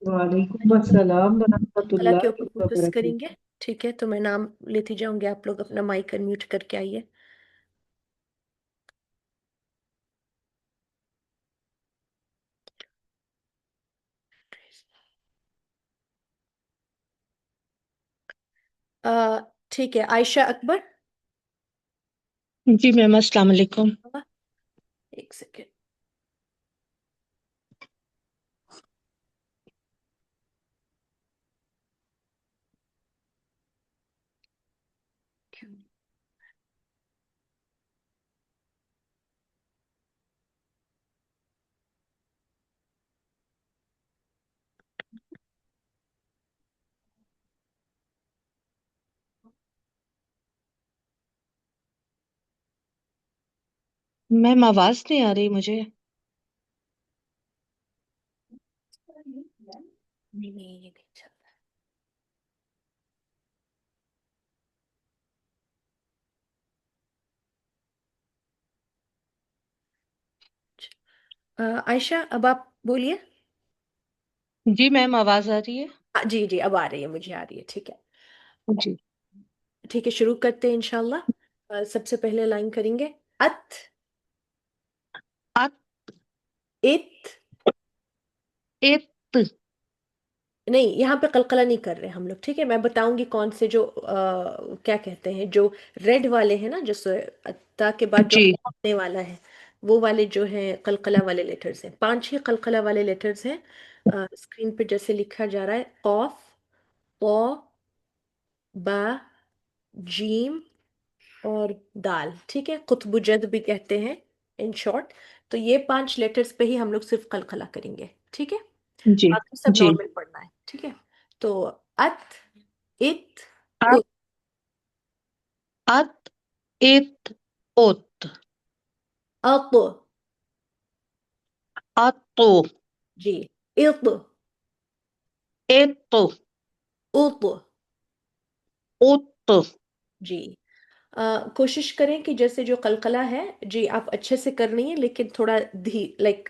وعلیکم السلام ورحمۃ اللہ کے اللہ اوپر فوکس وبرکاتہ۔ کریں گے، ٹھیک ہے؟ تو میں نام لیتی جاؤں گی، آپ لوگ اپنا مائک انمیوٹ کر کے آئیے۔ ٹھیک ہے، عائشہ اکبر۔ جی میم، السلام علیکم۔ ایک سیکنڈ۔ میم آواز نہیں آ رہی مجھے۔ نہیں نہیں، یہ نہیں چل رہا۔ عائشہ اب آپ بولیے۔ جی میم، آواز آ رہی ہے۔ جی جی، اب آ رہی ہے، مجھے آ رہی ہے، ٹھیک ہے۔ جی ٹھیک ہے، شروع کرتے ہیں انشاءاللہ۔ سب سے پہلے لائن کریں گے ات، ات، ات، ات، نہیں یہاں پہ قلقلہ نہیں کر رہے ہم لوگ، ٹھیک ہے؟ میں بتاؤں گی کون سے جو کیا کہتے ہیں، جو ریڈ والے ہیں نا، جو تا کے بعد جو جی آنے والا ہے، وہ والے جو ہیں قلقلہ والے لیٹرز ہیں، 5 ہی قلقلہ والے لیٹرز ہیں۔ اسکرین پہ جیسے لکھا جا رہا ہے، قاف، طا، با، جیم اور دال، ٹھیک ہے؟ قطب جد بھی کہتے ہیں ان شارٹ۔ تو یہ 5 لیٹرز پہ ہی ہم لوگ صرف قلقلہ کریں گے، ٹھیک ہے؟ جی باقی سب جی۔ نارمل پڑھنا ہے، ٹھیک ہے؟ تو ات، ات، ات، ات، ات، اوت، اط، اتو، جی، اط، ایتو، اط، اوت۔ جی۔ کوشش کریں کہ جیسے جو قلقلہ ہے جی آپ اچھے سے کر رہی ہیں، لیکن تھوڑا لائک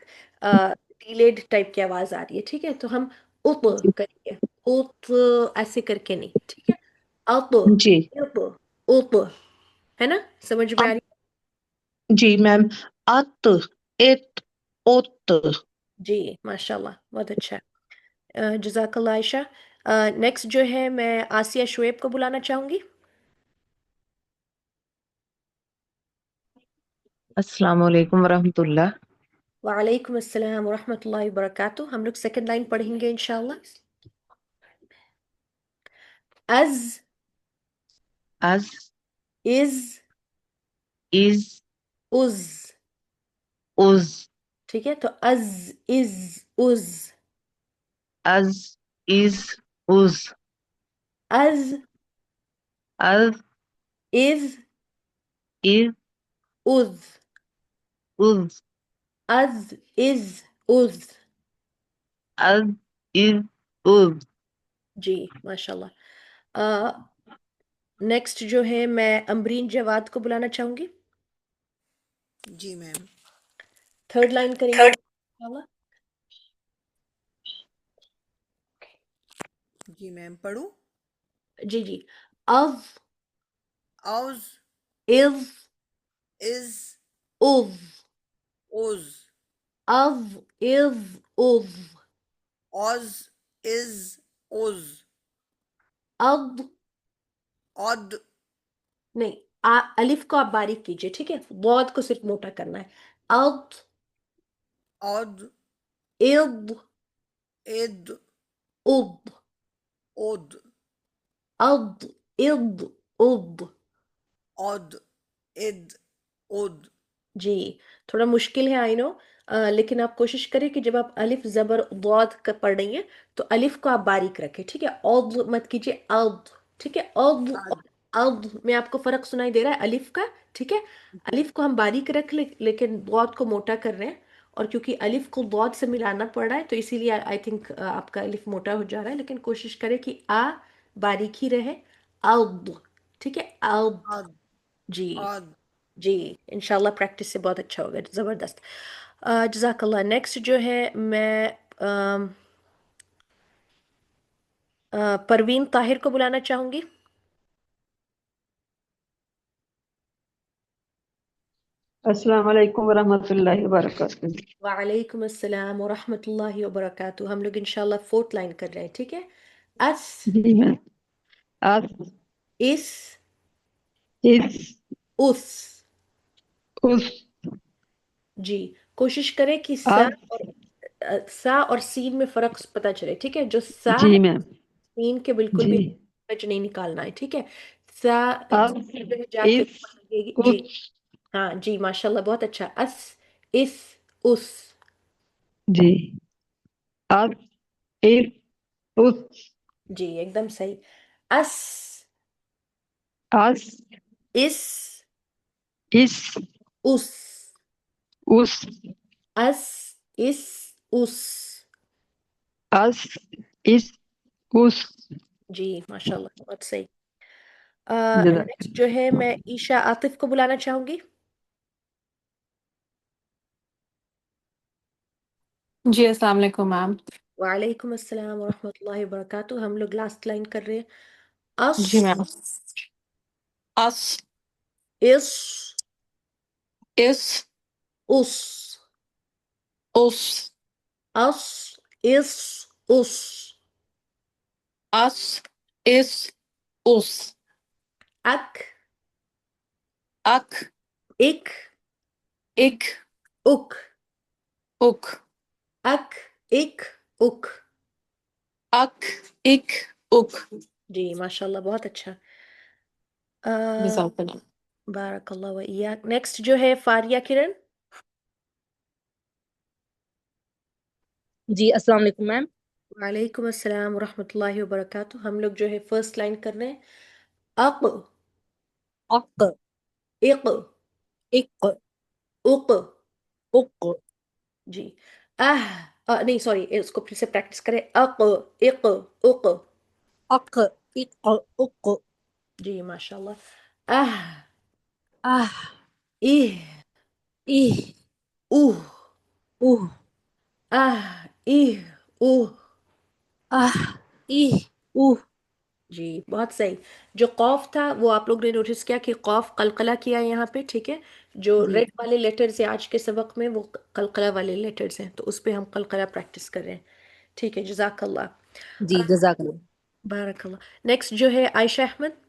ڈیلیڈ ٹائپ کی آواز آ رہی ہے، ٹھیک ہے؟ تو ہم اط جی کریں گے، اط ایسے کر کے نہیں، ٹھیک ہے؟ اط، جی اط، اط، ہے نا؟ سمجھ میں آ رہی جی میم، ات، ات، اوت۔ ہے؟ جی ماشاء اللہ، بہت اچھا ہے، جزاک اللہ عائشہ۔ نیکسٹ جو ہے میں آسیہ شعیب کو بلانا چاہوں گی۔ السلام علیکم ورحمۃ اللہ۔ وعلیکم السلام ورحمۃ اللہ وبرکاتہ۔ ہم لوگ سیکنڈ لائن پڑھیں گے انشاءاللہ۔ از، از، از، از، از، از، ٹھیک ہے؟ تو از، از، از، از، از، از، از، از، از، از، از، از، از، از، از، از، از، از۔ جی ماشاء اللہ۔ نیکسٹ جو ہے میں امبرین جواد کو بلانا چاہوں گی. جی میم. تھرڈ لائن کریں گے انشاءاللہ. جی میم پڑھوں. جی جی. از اوز از از از اوز از از از اوز از اوز اد اود نہیں الف کو آپ باریک کیجئے ٹھیک ہے. ضاد کو صرف موٹا کرنا ہے. اد اود اد اد اد اود اد اد اد. اود اد اود. جی تھوڑا مشکل ہے آئی نو، لیکن آپ کوشش کریں کہ جب آپ الف زبر ضاد کا پڑھ رہی ہیں تو الف کو آپ باریک رکھیں ٹھیک ہے. اود مت کیجیے، اود ٹھیک ہے. اود اود میں آپ کو فرق سنائی دے رہا ہے الف کا ٹھیک ہے. الف کو ہم باریک رکھ لیں لیکن ضاد کو موٹا کر رہے ہیں، اور کیونکہ الف کو ضاد سے ملانا پڑ رہا ہے تو اسی لیے آئی تھنک آپ کا الف موٹا ہو جا رہا ہے، لیکن کوشش کریں کہ باریک ہی رہے. اود ٹھیک ہے. اود. اود جی اود. جی انشاءاللہ پریکٹس سے بہت اچھا ہوگا. زبردست. جزاک اللہ. نیکسٹ جو ہے میں پروین طاہر کو بلانا چاہوں گی. السلام علیکم ورحمۃ اللہ وبرکاتہ. وعلیکم السلام ورحمۃ اللہ وبرکاتہ. ہم لوگ انشاءاللہ فورتھ لائن کر رہے ہیں ٹھیک ہے. اس جی میم. اس اس اس اس. اس جی کوشش کریں کہ اس. سا اور سین میں فرق پتہ چلے ٹھیک ہے. جو سا جی ہے میم. سین کے بالکل جی. بھی ایج نہیں نکالنا ہے ٹھیک ہے. سا اس جا کے اس اوپر لگے گی. جی اس. ہاں جی ماشاءاللہ بہت اچھا. اس اس اس. جی. اس اس اس. جی ایک دم صحیح. اس اس اس اس اس. اس. اس اس اس. اس اس اس. جی ماشاءاللہ بہت صحیح. جزاک نیکسٹ جو ہے میں عیشا عاطف کو بلانا چاہوں گی. جی السلام علیکم میم. وعلیکم السلام ورحمۃ اللہ وبرکاتہ. ہم لوگ لاسٹ لائن کر رہے ہیں. اس جی میم. اس اس اس اس. اس اس اس اس. اس اس اس. اک اک اک اک اک. اک. اک اک اک. اک اک اک. جی ماشاءاللہ بہت اچھا. جزاک اللہ. بارک اللہ و ایاک. نیکسٹ جو ہے فاریہ کرن. جی السلام علیکم میم. وعلیکم السلام ورحمۃ اللہ وبرکاتہ. ہم لوگ جو ہے فرسٹ لائن کر رہے ہیں. اق اق اق اق اق. اق جی نہیں سوری اس کو پھر سے پریکٹس کریں. اق اق اق. اق اق اق. جی ماشاءاللہ. اہ آہ اہ ایہ اوہ اوہ اہ اہ اوہ. آہ ایہ اوہ. جی بہت صحیح. جو قوف تھا وہ آپ لوگ نے نوٹس کیا کہ قوف قلقلہ کیا ہے یہاں پہ ٹھیک ہے. جو جی ریڈ والے لیٹرز ہیں آج کے سبق میں وہ قلقلہ والے لیٹرز ہیں، تو اس پہ ہم قلقلہ پریکٹس کر رہے ہیں ٹھیک ہے. جزاک اللہ. جی جزاک اللہ. بارک اللہ. نیکسٹ جو ہے عائشہ احمد.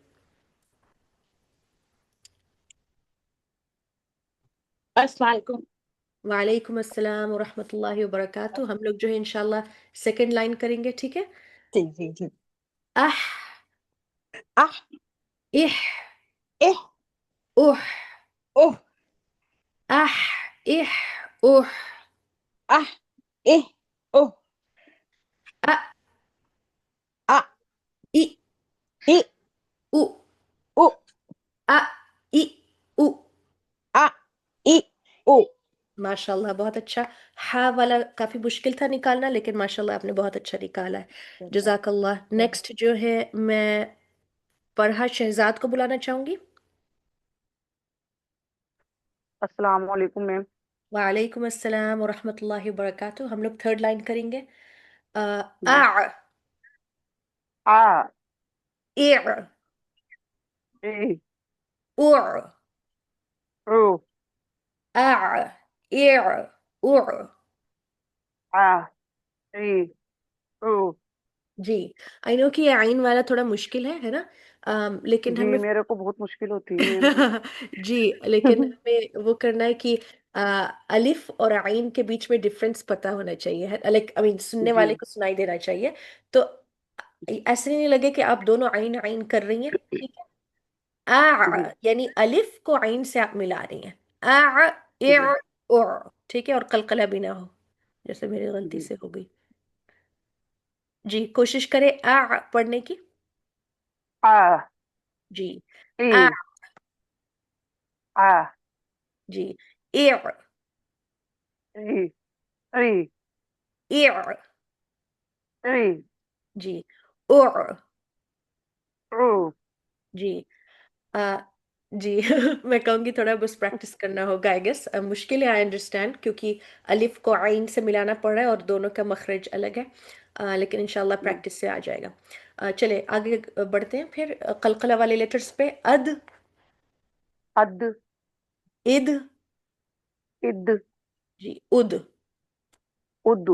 السلام علیکم. وعلیکم السلام ورحمۃ اللہ وبرکاتہ. ہم لوگ جو ہے انشاءاللہ سیکنڈ لائن کریں گے ٹھیک ہے. جی جی جی. اح اح اح اح اوح اوہ اح اح اوح. اح اح اوہ. ا ا ای ای او او ا ای او. ا ای او. ماشاءاللہ بہت اچھا. ہا والا کافی مشکل تھا نکالنا لیکن ماشاءاللہ آپ نے بہت اچھا نکالا ہے. جزاک اللہ. نیکسٹ جو ہے میں فرحہ شہزاد کو بلانا چاہوں گی. السلام علیکم میم. وعلیکم السلام ورحمۃ اللہ وبرکاتہ. ہم لوگ تھرڈ لائن کریں گے. جی. اع آ اع ای اع او اع اع اع. آ ای او. جی آئی نو کہ یہ عین والا تھوڑا مشکل ہے نا. لیکن جی ہمیں میرے کو بہت مشکل ہوتی ہے میم. جی لیکن ہمیں وہ کرنا ہے کہ الف اور عین کے بیچ میں ڈفرنس پتہ ہونا چاہیے. لائک آئی مین سننے جی والے کو سنائی دینا چاہیے. تو ایسے نہیں لگے کہ آپ دونوں عین عین کر رہی ہیں. ٹھیک ہے. جی یعنی الف کو عین سے آپ ملا رہی ہیں. اع جی اع اع. ٹھیک ہے. اور قلقلہ بھی نہ ہو جیسے میری غلطی جی. سے ہو گئی. جی کوشش کریں پڑھنے کی. آ جی ای آ. آ جی اع ای ای اع. ای جی اع. او. جی جی میں کہوں گی تھوڑا بس پریکٹس کرنا ہوگا آئی گیس. مشکل ہے آئی انڈرسٹینڈ کیونکہ الف کو عین سے ملانا پڑ رہا ہے اور دونوں کا مخرج الگ ہے. لیکن انشاءاللہ پریکٹس سے آ جائے گا. چلے آگے بڑھتے ہیں پھر قلقلہ والے لیٹرز پہ. اد اد اد. اد جی اد. اد.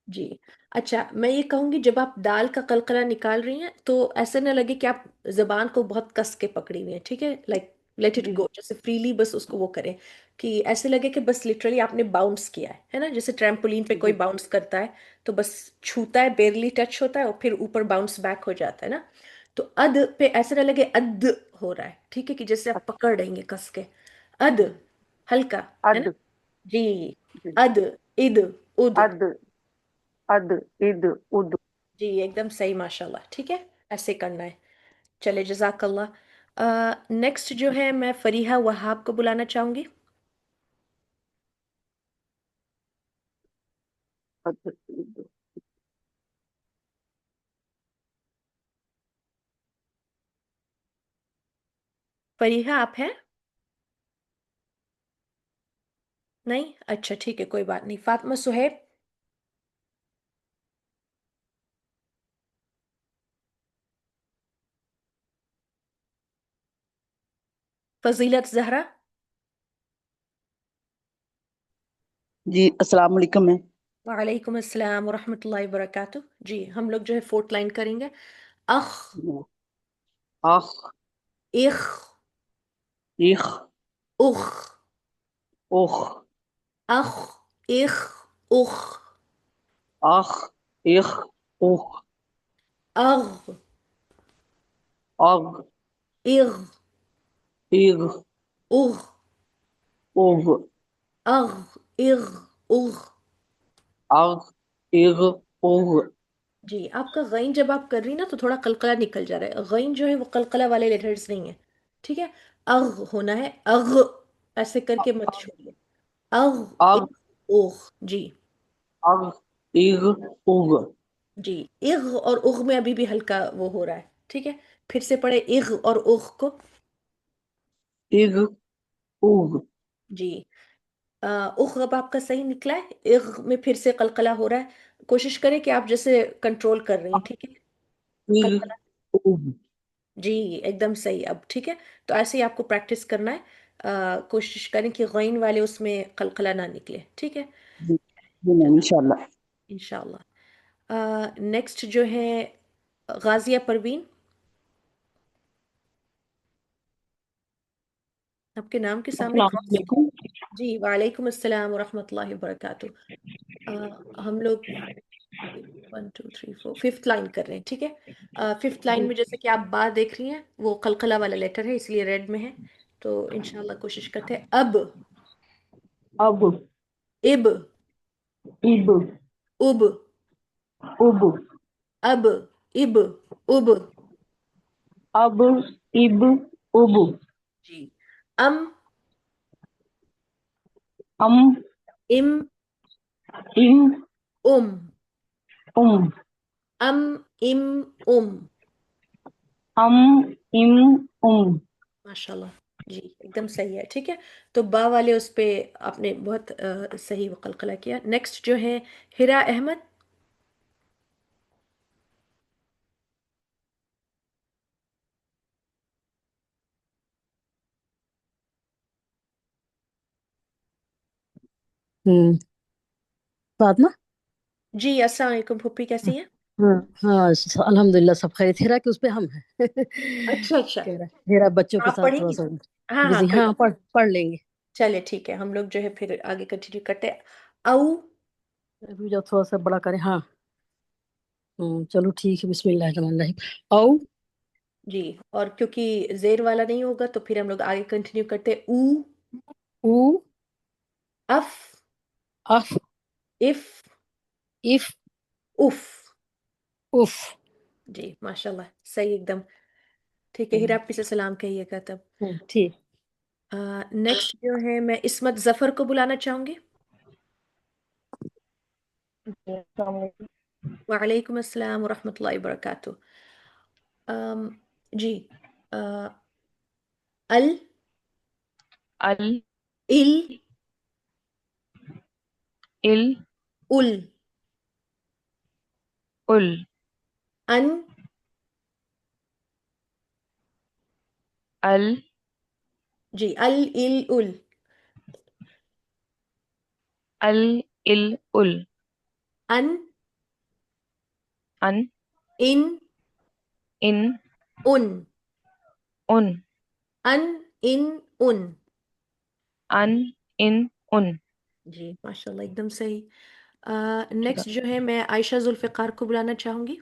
جی اچھا میں یہ کہوں گی جب آپ دال کا قلقلہ نکال رہی ہیں تو ایسا نہ لگے کہ آپ زبان کو بہت کس کے پکڑی ہوئی ہیں. ٹھیک ہے. لائک لیٹ اٹ جی گو جیسے فریلی بس اس کو وہ کریں کہ ایسے لگے کہ بس لٹرلی آپ نے باؤنس کیا ہے نا. جیسے ٹریمپولین پہ کوئی جی باؤنس کرتا ہے تو بس چھوتا ہے بیرلی ٹچ ہوتا ہے اور پھر اوپر باؤنس بیک ہو جاتا ہے نا. تو اد پہ ایسا نہ لگے اد ہو رہا ہے. ٹھیک ہے کہ جیسے آپ پکڑ رہیں گے کس کے. اد ہلکا ہے نا. اد. جی جی. اد اد اد. اد اد اد اد. جی ایک دم صحیح ماشاء اللہ. ٹھیک ہے ایسے کرنا ہے. چلے جزاک اللہ. نیکسٹ جو ہے میں فریحہ وہاب کو بلانا چاہوں گی. اد اد. فریحہ آپ ہیں؟ نہیں اچھا ٹھیک ہے کوئی بات نہیں. فاطمہ سہیب. فضیلت زہرا. جی السلام علیکم میم. وعلیکم السلام ورحمۃ اللہ وبرکاتہ. جی ہم لوگ جو ہے فورتھ لائن کریں گے. اخ اخ اخ اخ اخ اخ اخ اخ اخ اخ اخ اخ اغ اغ اغ اغ اغ اغ اغ اغ اغ. اغ اغ اغ. جی آپ کا غین جب آپ کر رہی نا تو تھوڑا قلقلہ نکل جا رہا ہے. غین جو ہے وہ قلقلہ والے لیٹرز نہیں ہیں. ٹھیک ہے. اغ ہونا ہے. اغ ایسے کر کے مت چھوڑیے. اغ اغ اغ اوغ. جی اغ اغ اغ. جی اغ اور اغ میں ابھی بھی ہلکا وہ ہو رہا ہے. ٹھیک ہے. پھر سے پڑھے اغ اور اغ کو. اغ اغ. جی اغ اب آپ کا صحیح نکلا ہے. اغ میں پھر سے قلقلہ ہو رہا ہے. کوشش کریں کہ آپ جیسے کنٹرول کر رہی ہیں. ٹھیک ہے. اغ قلقلہ. اغ. جی ایک دم صحیح. اب ٹھیک ہے. تو ایسے ہی آپ کو پریکٹس کرنا ہے. کوشش کریں کہ غین والے اس میں قلقلہ نہ نکلے. ٹھیک ہے. جی میم انشاءاللہ. انشاءاللہ. نیکسٹ جو ہے غازیہ پروین. آپ کے نام کے سامنے السلام کراس. علیکم. جی وعلیکم السلام ورحمۃ اللہ وبرکاتہ. ہم لوگ 1 2 3 4 ففتھ لائن کر رہے ہیں. ٹھیک ہے. ففتھ لائن میں جیسے کہ آپ با دیکھ رہی ہیں وہ قلقلہ والا لیٹر ہے اس لیے ریڈ میں ہے. تو انشاءاللہ کوشش کرتے ہیں. اب اب اب اب اب اب اب اب اب. اب اب اب. جی ام ام ام ام ام ام ام ام ام. ام ماشاءاللہ جی ایک دم صحیح ہے. ٹھیک ہے تو با والے اس پہ آپ نے بہت صحیح قلقلہ کیا. نیکسٹ جو ہے ہرا احمد. فاطمہ. جی السلام علیکم پھوپھی کیسی ہیں؟ ہاں الحمد للہ سب خیریت. ہیرا کہ اس پہ ہم ہیں. اچھا اچھا کہہ رہا ہیرا بچوں کے آپ ساتھ پڑھیں تھوڑا گی؟ سا ہاں ہاں بزی. کوئی ہاں بات. پڑھ لیں گے. چلے ٹھیک ہے ہم لوگ جو ہے پھر آگے کنٹینیو کرتے ہیں. او ابھی جو تھوڑا سا بڑا کریں. ہاں چلو ٹھیک ہے. بسم اللہ الرحمن الرحیم. او جی اور کیونکہ زیر والا نہیں ہوگا تو پھر ہم لوگ آگے کنٹینیو کرتے ہیں. او او اف اف اف اف اف. اف. جی ماشاء اللہ صحیح ایک دم. ٹھیک ہے ہیرا سے سلام کہیے گا تب. ٹھیک. نیکسٹ جو ہے میں عصمت ظفر کو بلانا چاہوں گی. السلام علیکم. وعلیکم السلام ورحمۃ اللہ وبرکاتہ. جی ال ال ال ال ال ال ان ال جی ال ال ال ال ال ال ان ان ان ان ان ان ان ان ان. ان ان ان. جی ماشاء اللہ ایک دم صحیح. نیکسٹ جو ہے میں عائشہ ذوالفقار کو بلانا چاہوں گی.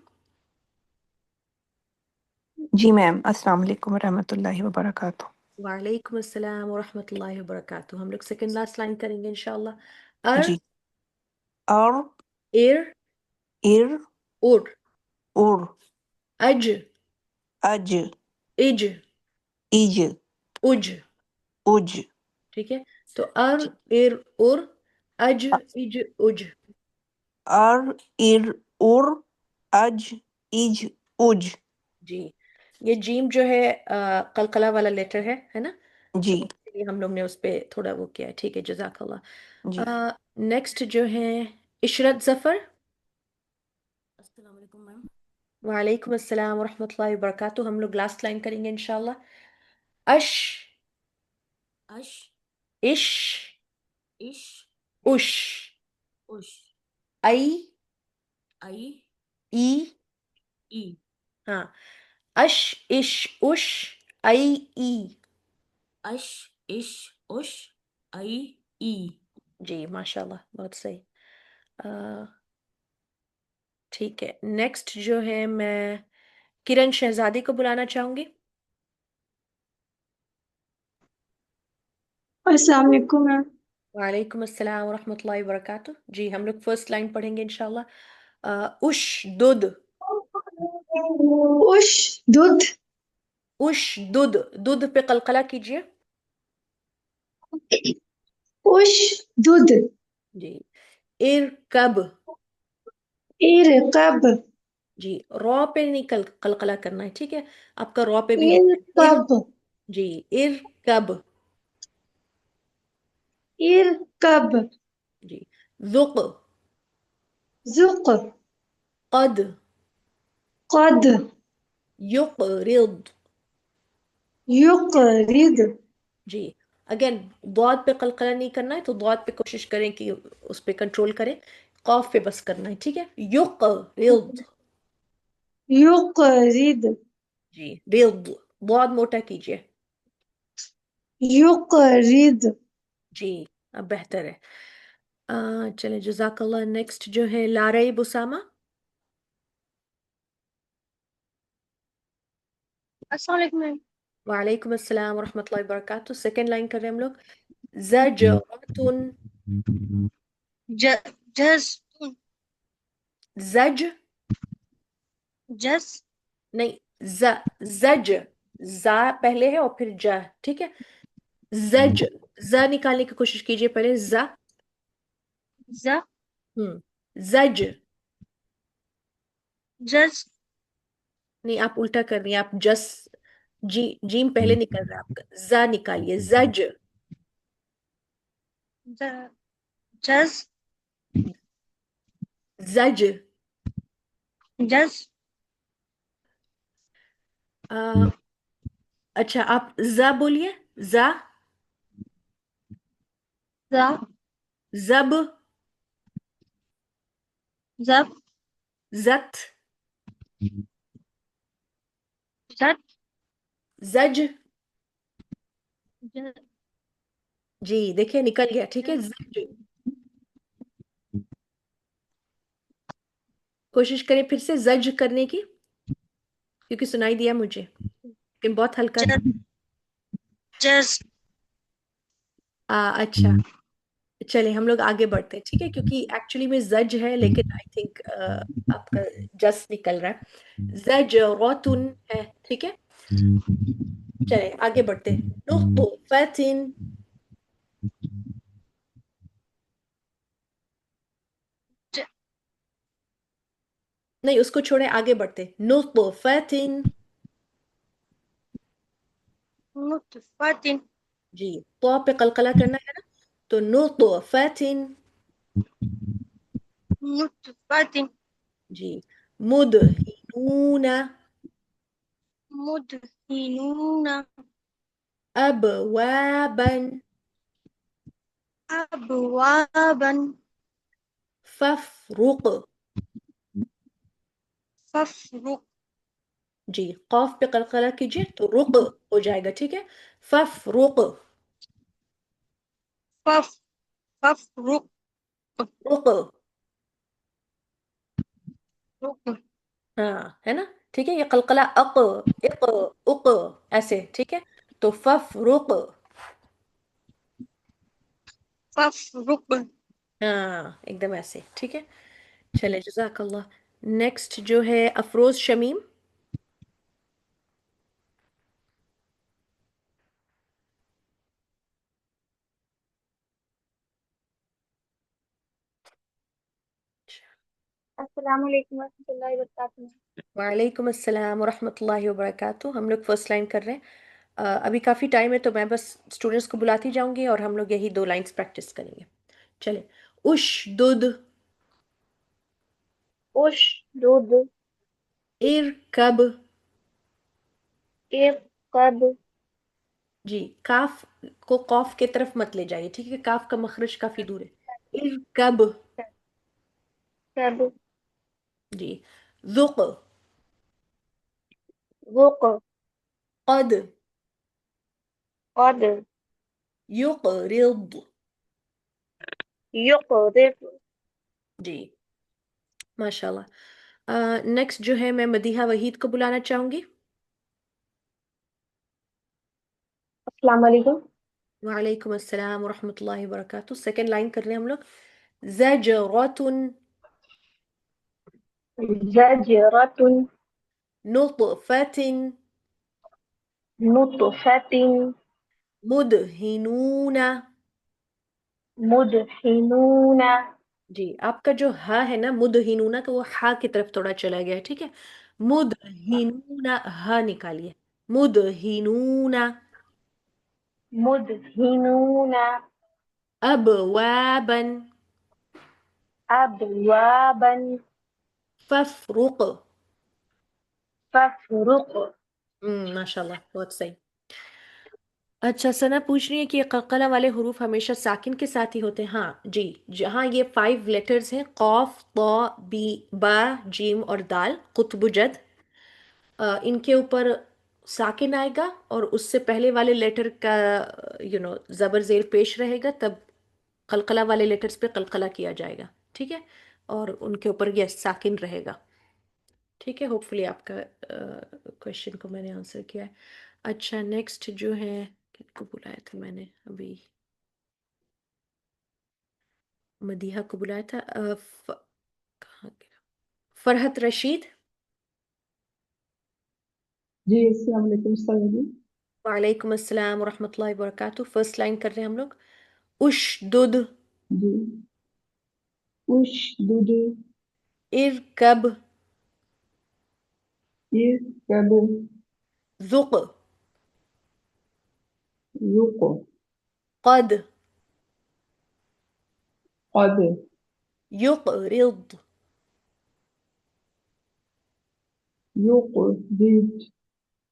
جی میم السلام علیکم ورحمۃ اللہ وبرکاتہ. وعلیکم السلام ورحمۃ اللہ وبرکاتہ. ہم لوگ سیکنڈ لاسٹ لائن کریں گے انشاءاللہ. ار جی اور ایر ار اور اور اج اج اج ایج اج. اج. ٹھیک ہے تو ار ایر اور اج اج اج. ار ار اور اج ایج اج. جی یہ جیم جو ہے قلقلہ والا لیٹر ہے نا. جی تو اس لیے ہم لوگ نے اس پہ تھوڑا وہ کیا ہے. ٹھیک ہے جزاک جی. اللہ. نیکسٹ جو ہے عشرت ظفر. السلام علیکم میم. وعلیکم السلام ورحمۃ اللہ وبرکاتہ. ہم لوگ لاسٹ لائن کریں گے انشاءاللہ. اش اش اش اش اش اش ای ای ای. ای. ہاں اش اش اش ای ای. اش اش اش ای ای. جی ماشاء اللہ بہت صحیح. ٹھیک ہے نیکسٹ جو ہے میں کرن شہزادی کو بلانا چاہوں گی. السلام علیکم میم. وعلیکم السلام ورحمۃ اللہ وبرکاتہ. جی ہم لوگ فرسٹ لائن پڑھیں گے انشاءاللہ. اش دودھ اش دودھ اش دودھ. دودھ پہ قلقلہ کیجیے. اش دودھ. جی ارکب. ارکب جی رو پہ نہیں قلقلہ کرنا ہے. ٹھیک ہے آپ کا رو پہ بھی ہوتا ہے. ارکب جی ارکب. ارکب. جی ذق ذق قد قد یقرض. یقرض. جی اگین ضاد پہ قلقلہ نہیں کرنا ہے تو ضاد پہ کوشش کریں کہ اس پہ کنٹرول کریں. قاف پہ بس کرنا ہے. ٹھیک ہے یقرض. یقرض. جی رض ضاد موٹا کیجیے. یقرض. جی اب بہتر ہے. چلیں جزاک اللہ. نیکسٹ جو ہے لارعب اسامہ. السلام علیکم میم. وعلیکم السلام ورحمۃ اللہ وبرکاتہ. سیکنڈ لائن کر رہے ہیں ہم لوگ. زجرتن جز زج جز نہیں زج زا پہلے ہے اور پھر جا. ٹھیک ہے زج ز نکالنے کی کوشش کیجیے پہلے. ز ز زج جز نہیں آپ الٹا کر رہی ہیں، آپ جس جیم پہلے نکل رہا ہے آپ کا، زا نکالیے، زج، جز زج، جز اچھا آپ زا بولیے، زا، زا زب، زب زت، زت زج، ج- جی دیکھیں نکل گیا، ٹھیک ہے، زج، کوشش کریں پھر سے زج کرنے کی، کیونکہ سنائی دیا مجھے لیکن بہت ہلکا تھا۔ جز اچھا چلے ہم لوگ آگے بڑھتے ہیں، ٹھیک ہے، کیونکہ ایکچولی میں زج ہے لیکن آئی تھنک آپ کا جس نکل رہا ہے، زج روتن ہے، ٹھیک ہے، چلے آگے بڑھتے ہیں، نطفتن، ج- نہیں اس کو چھوڑے آگے بڑھتے، نطفتن، نطفتن جی تو پہ قلقلہ کرنا ہے نا، تو نطفتن، نطفتن جی مدہنون، مدہنون ابوابا، ابوابا فافرق، فافرق جی قاف پہ قلقلہ کیجئے تو رق ہو جائے گا، ٹھیک ہے، فافرق، فف فافرق رق، رق ہاں ہے نا، ٹھیک ہے، یہ قلقلہ اق اق اق ایسے، ٹھیک ہے، تو فافرق، فافرق ہاں ایک دم ایسے، ٹھیک ہے، چلے جزاک اللہ۔ نیکسٹ جو ہے افروز شمیم، السلام علیکم ورحمۃ اللہ وبرکاتہ۔ وعلیکم السلام ورحمۃ اللہ وبرکاتہ، ہم لوگ فرسٹ لائن کر رہے ہیں، ابھی کافی ٹائم ہے تو میں بس اسٹوڈنٹس کو بلاتی جاؤں گی اور ہم لوگ یہی 2 لائنز پریکٹس کریں گے، چلے، اشدد، اشدد ارکب، ارقب جی کاف کو قاف کی طرف مت لے جائیے، ٹھیک ہے، کاف کا مخرج کافی دور ہے، ارکب، کب جی ذق، ذق قد، قد یقرض، یقرض جی ماشاء اللہ۔ نیکسٹ جو ہے میں مدیحہ وحید کو بلانا چاہوں گی، السلام علیکم۔ وعلیکم السلام ورحمۃ اللہ وبرکاتہ، سیکنڈ لائن کر رہے ہیں ہم لوگ، زجرتن، زجرۃ نطفتن، نطفۃ مدہنون، مدہنون جی آپ کا جو ہا ہے نا مدہنون کا، وہ ہا کی طرف تھوڑا چلا گیا ہے، ٹھیک ہے، مدہنون، ہا نکالیے، مدہنون، مدہنون ابوابا، ابوابا فافرق، فافرق ماشاء اللہ بہت صحیح۔ اچھا ثنا پوچھ رہی ہے کہ یہ قلقلہ والے حروف ہمیشہ ساکن کے ساتھ ہی ہوتے ہیں، ہاں جی، جہاں یہ 5 لیٹرز ہیں، قاف، طا، بی، با، جیم اور دال، قطب جد، ان کے اوپر ساکن آئے گا اور اس سے پہلے والے لیٹر کا زبر زیر پیش رہے گا، تب قلقلہ والے لیٹرز پہ قلقلہ کیا جائے گا، ٹھیک ہے، اور ان کے اوپر یہ ساکن رہے گا، ٹھیک ہے، ہوپ فلی آپ کا کوشچن کو میں نے آنسر کیا ہے۔ اچھا نیکسٹ جو ہے، کن کو بلایا تھا میں نے ابھی، مدیحہ کو بلایا تھا، کہاں گیا، فرحت رشید، جی السلام علیکم سر۔ وعلیکم السلام ورحمۃ اللہ وبرکاتہ، فرسٹ لائن کر رہے ہیں ہم لوگ، اشدد، جی اشدد ارکب، يركب ذق يق قد قد يقرض يقرض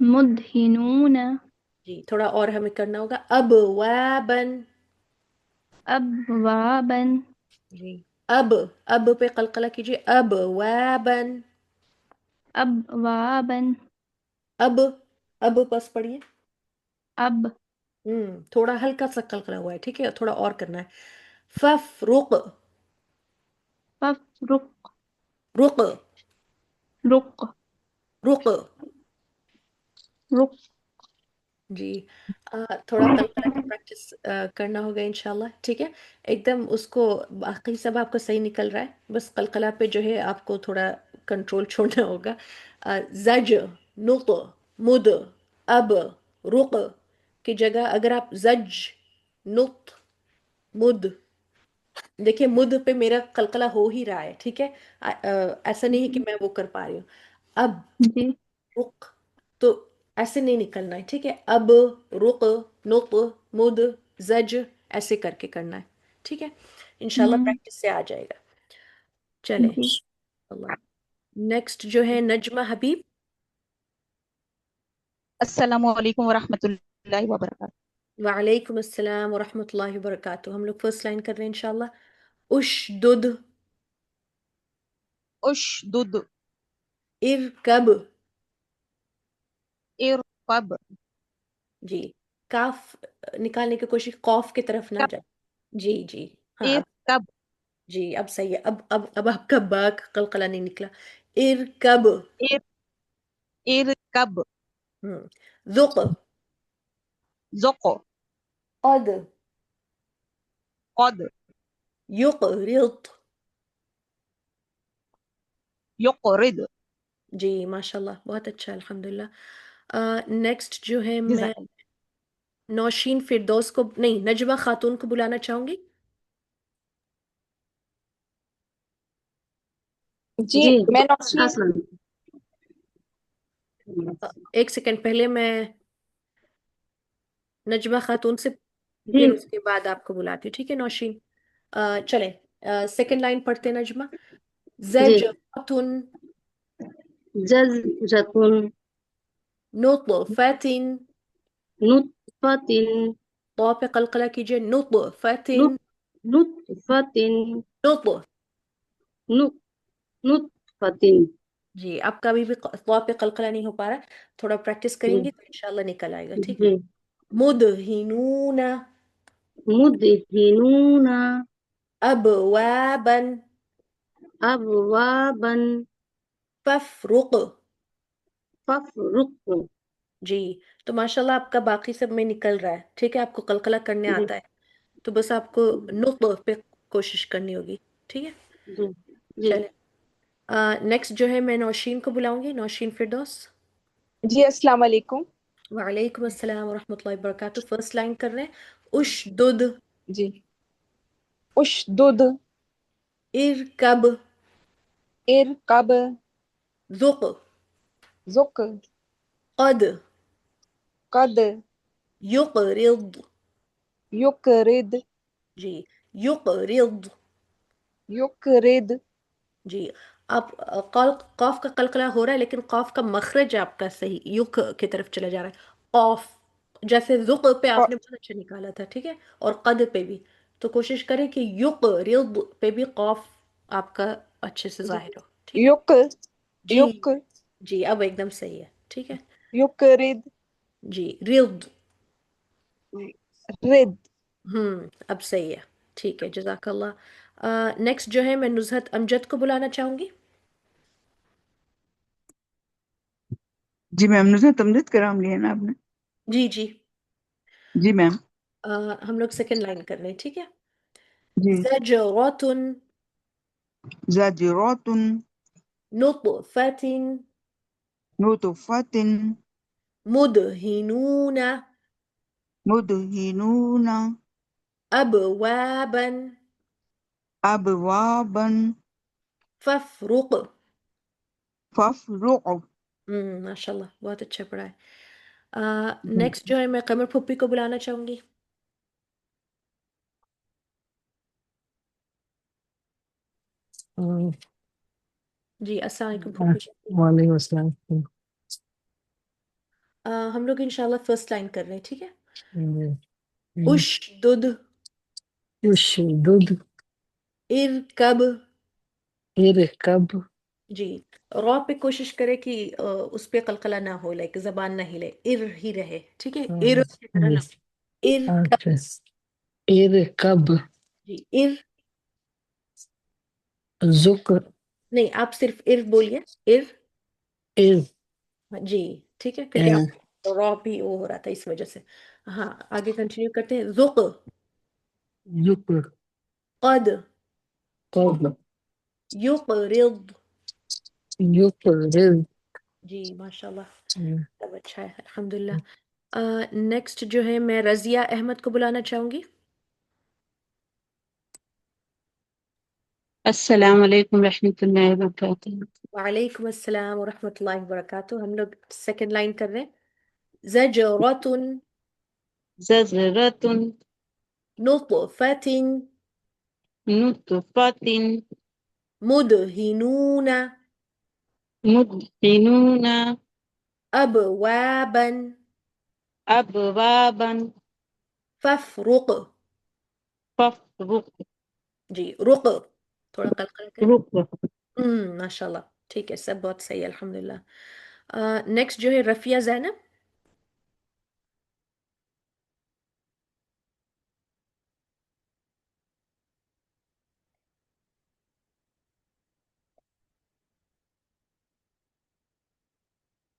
مدهنون جی تھوڑا اور ہمیں کرنا ہوگا اب وابن. أبوابا جی اب پہ قلقلہ کیجیے اب وابن. أبوابا اب بس پڑھیے. أب تھوڑا ہلکا سا قلقلہ ہوا ہے ٹھیک ہے تھوڑا اور کرنا ہے. ففرق فافرق رق رق رق. رق جی تھوڑا قلقلہ کی پریکٹس کرنا ہوگا انشاءاللہ ٹھیک ہے. ایک دم اس کو باقی سب آپ کو صحیح نکل رہا ہے بس قلقلہ پہ جو ہے آپ کو تھوڑا کنٹرول چھوڑنا ہوگا. زج نط مد اب رق کی جگہ اگر آپ زج نط مد دیکھیں مد پہ میرا قلقلہ ہو ہی رہا ہے ٹھیک ہے. ایسا نہیں ہے کہ میں وہ کر پا رہی ہوں. اب جی رق تو ایسے نہیں نکلنا ہے ٹھیک ہے. اب رق نط مد زج ایسے کر کے کرنا ہے ٹھیک ہے. انشاءاللہ پریکٹس سے آ جائے گا. چلے جی اللہ. نیکسٹ جو ہے نجمہ حبیب. السلام علیکم ورحمۃ اللہ وبرکاتہ. وعلیکم السلام ورحمۃ اللہ وبرکاتہ. ہم لوگ فرسٹ لائن کر رہے ہیں انشاءاللہ. اشدد اشدد ارکب. ارقب جی کاف نکالنے کی کوشش قوف کی طرف نہ جائے. جی جی ہاں اب ارقب جی اب صحیح ہے. اب آپ کا با کا قلقلہ نہیں نکلا. ارکب ارقب ذق ذق قد قد یقرض. یقرد جی ماشاء اللہ بہت اچھا الحمدللہ. نیکسٹ جو ہے میں جزاک اللہ. نوشین فردوس کو نہیں نجمہ خاتون کو بلانا چاہوں گی. جی جی میں نوشین السلام ایک سیکنڈ پہلے میں نجمہ خاتون سے جی پھر اس کے بعد آپ کو بلاتی ہوں ٹھیک ہے نوشین. چلیں سیکنڈ لائن پڑھتے نجمہ. جی زجرۃ جزرتن نطفۃ. نطفة تو پہ قلقلہ کیجیے نطفۃ. نطفة نطف نطفة. جی آپ کا بھی تو پہ قلقلہ نہیں ہو پا رہا. تھوڑا پریکٹس کریں جی گے تو انشاءاللہ نکل آئے گا ٹھیک ہے. جی مدہنون مدهنون ابوابا أبوابا فافرق. فافرق. جی تو ماشاءاللہ آپ کا باقی سب میں نکل رہا ہے ٹھیک ہے. آپ کو قلقلہ کرنے جی آتا ہے تو بس آپ کو نطق پہ کوشش کرنی ہوگی ٹھیک ہے. جی جی چلے نیکسٹ جو ہے میں نوشین کو بلاؤں گی. نوشین فردوس. جی السلام علیکم. وعلیکم السلام ورحمۃ اللہ وبرکاتہ. فرسٹ لائن کر رہے ہیں. اشدد جی اشدد ارکب ارقب ذق ذق قد قد یقرض. یقرد جی یقرض. یقرد جی آپ قاف کا قلقلہ ہو رہا ہے لیکن قاف کا مخرج آپ کا صحیح یق کی طرف چلا جا رہا ہے. قاف جیسے ذق پہ آپ نے بہت اچھا نکالا تھا ٹھیک ہے اور قد پہ بھی. تو کوشش کریں کہ یقرض پہ بھی قاف آپ کا اچھے سے ظاہر ہو ٹھیک ہے. یق جی یق جی اب ایک دم صحیح ہے ٹھیک ہے. یقرد جی رض رد اب صحیح ہے ٹھیک ہے. جزاک اللہ. نیکسٹ جو ہے میں نزہت امجد کو بلانا چاہوں گی. جی میم نزہت تمجد کا نام لیا نا آپ نے. جی جی جی میم. ہم لوگ سیکنڈ لائن کر رہے ہیں ٹھیک ہے. جی زجرۃ زاجرات نطفۃ نطفة مدہنون مدهنون ابوابا أبوابا فافرق. فافرق. ماشاء اللہ بہت اچھا پڑھا ہے. نیکسٹ جو ہے میں قمر پھپھی کو بلانا چاہوں گی. جی السلام علیکم پھپھی. وعلیکم السلام. ہم لوگ انشاءاللہ فرسٹ لائن کر رہے ہیں، ٹھیک ہے. ہم، اشدد اشدد ارکب. ارکب جی را پہ کوشش کرے کہ اس پہ قلقلہ نہ ہو، لائک زبان نہ ہلے، ار ہی رہے، ٹھیک ہے. ار کی طرح نہ ارکب. اچھا ارکب جی ار ذکر نہیں، آپ صرف ار بولیے. ار ار جی ٹھیک ہے، کیونکہ را بھی وہ ہو رہا تھا اس وجہ سے. ہاں آگے کنٹینیو کرتے ہیں. ذق ذکر قد قب یقرض. یقرض. جی ماشاء اللہ، سب اچھا ہے الحمدللہ. نیکسٹ جو ہے میں رضیہ احمد کو بلانا چاہوں گی. السلام علیکم رحمۃ اللہ وبرکاتہ. وعلیکم السلام ورحمۃ اللہ وبرکاتہ. ہم لوگ سیکنڈ لائن کر رہے ہیں. زجرۃ زجرۃ نطفۃ نطفۃ مدہنون مدہنون ابوابا ابوابا فافرق. فافرق جی رق تھوڑا قلقلہ کریں. رق. ماشاء اللہ ٹھیک ہے، سب بہت صحیح ہے الحمدللہ. نیکسٹ جو ہے رفیہ زینب.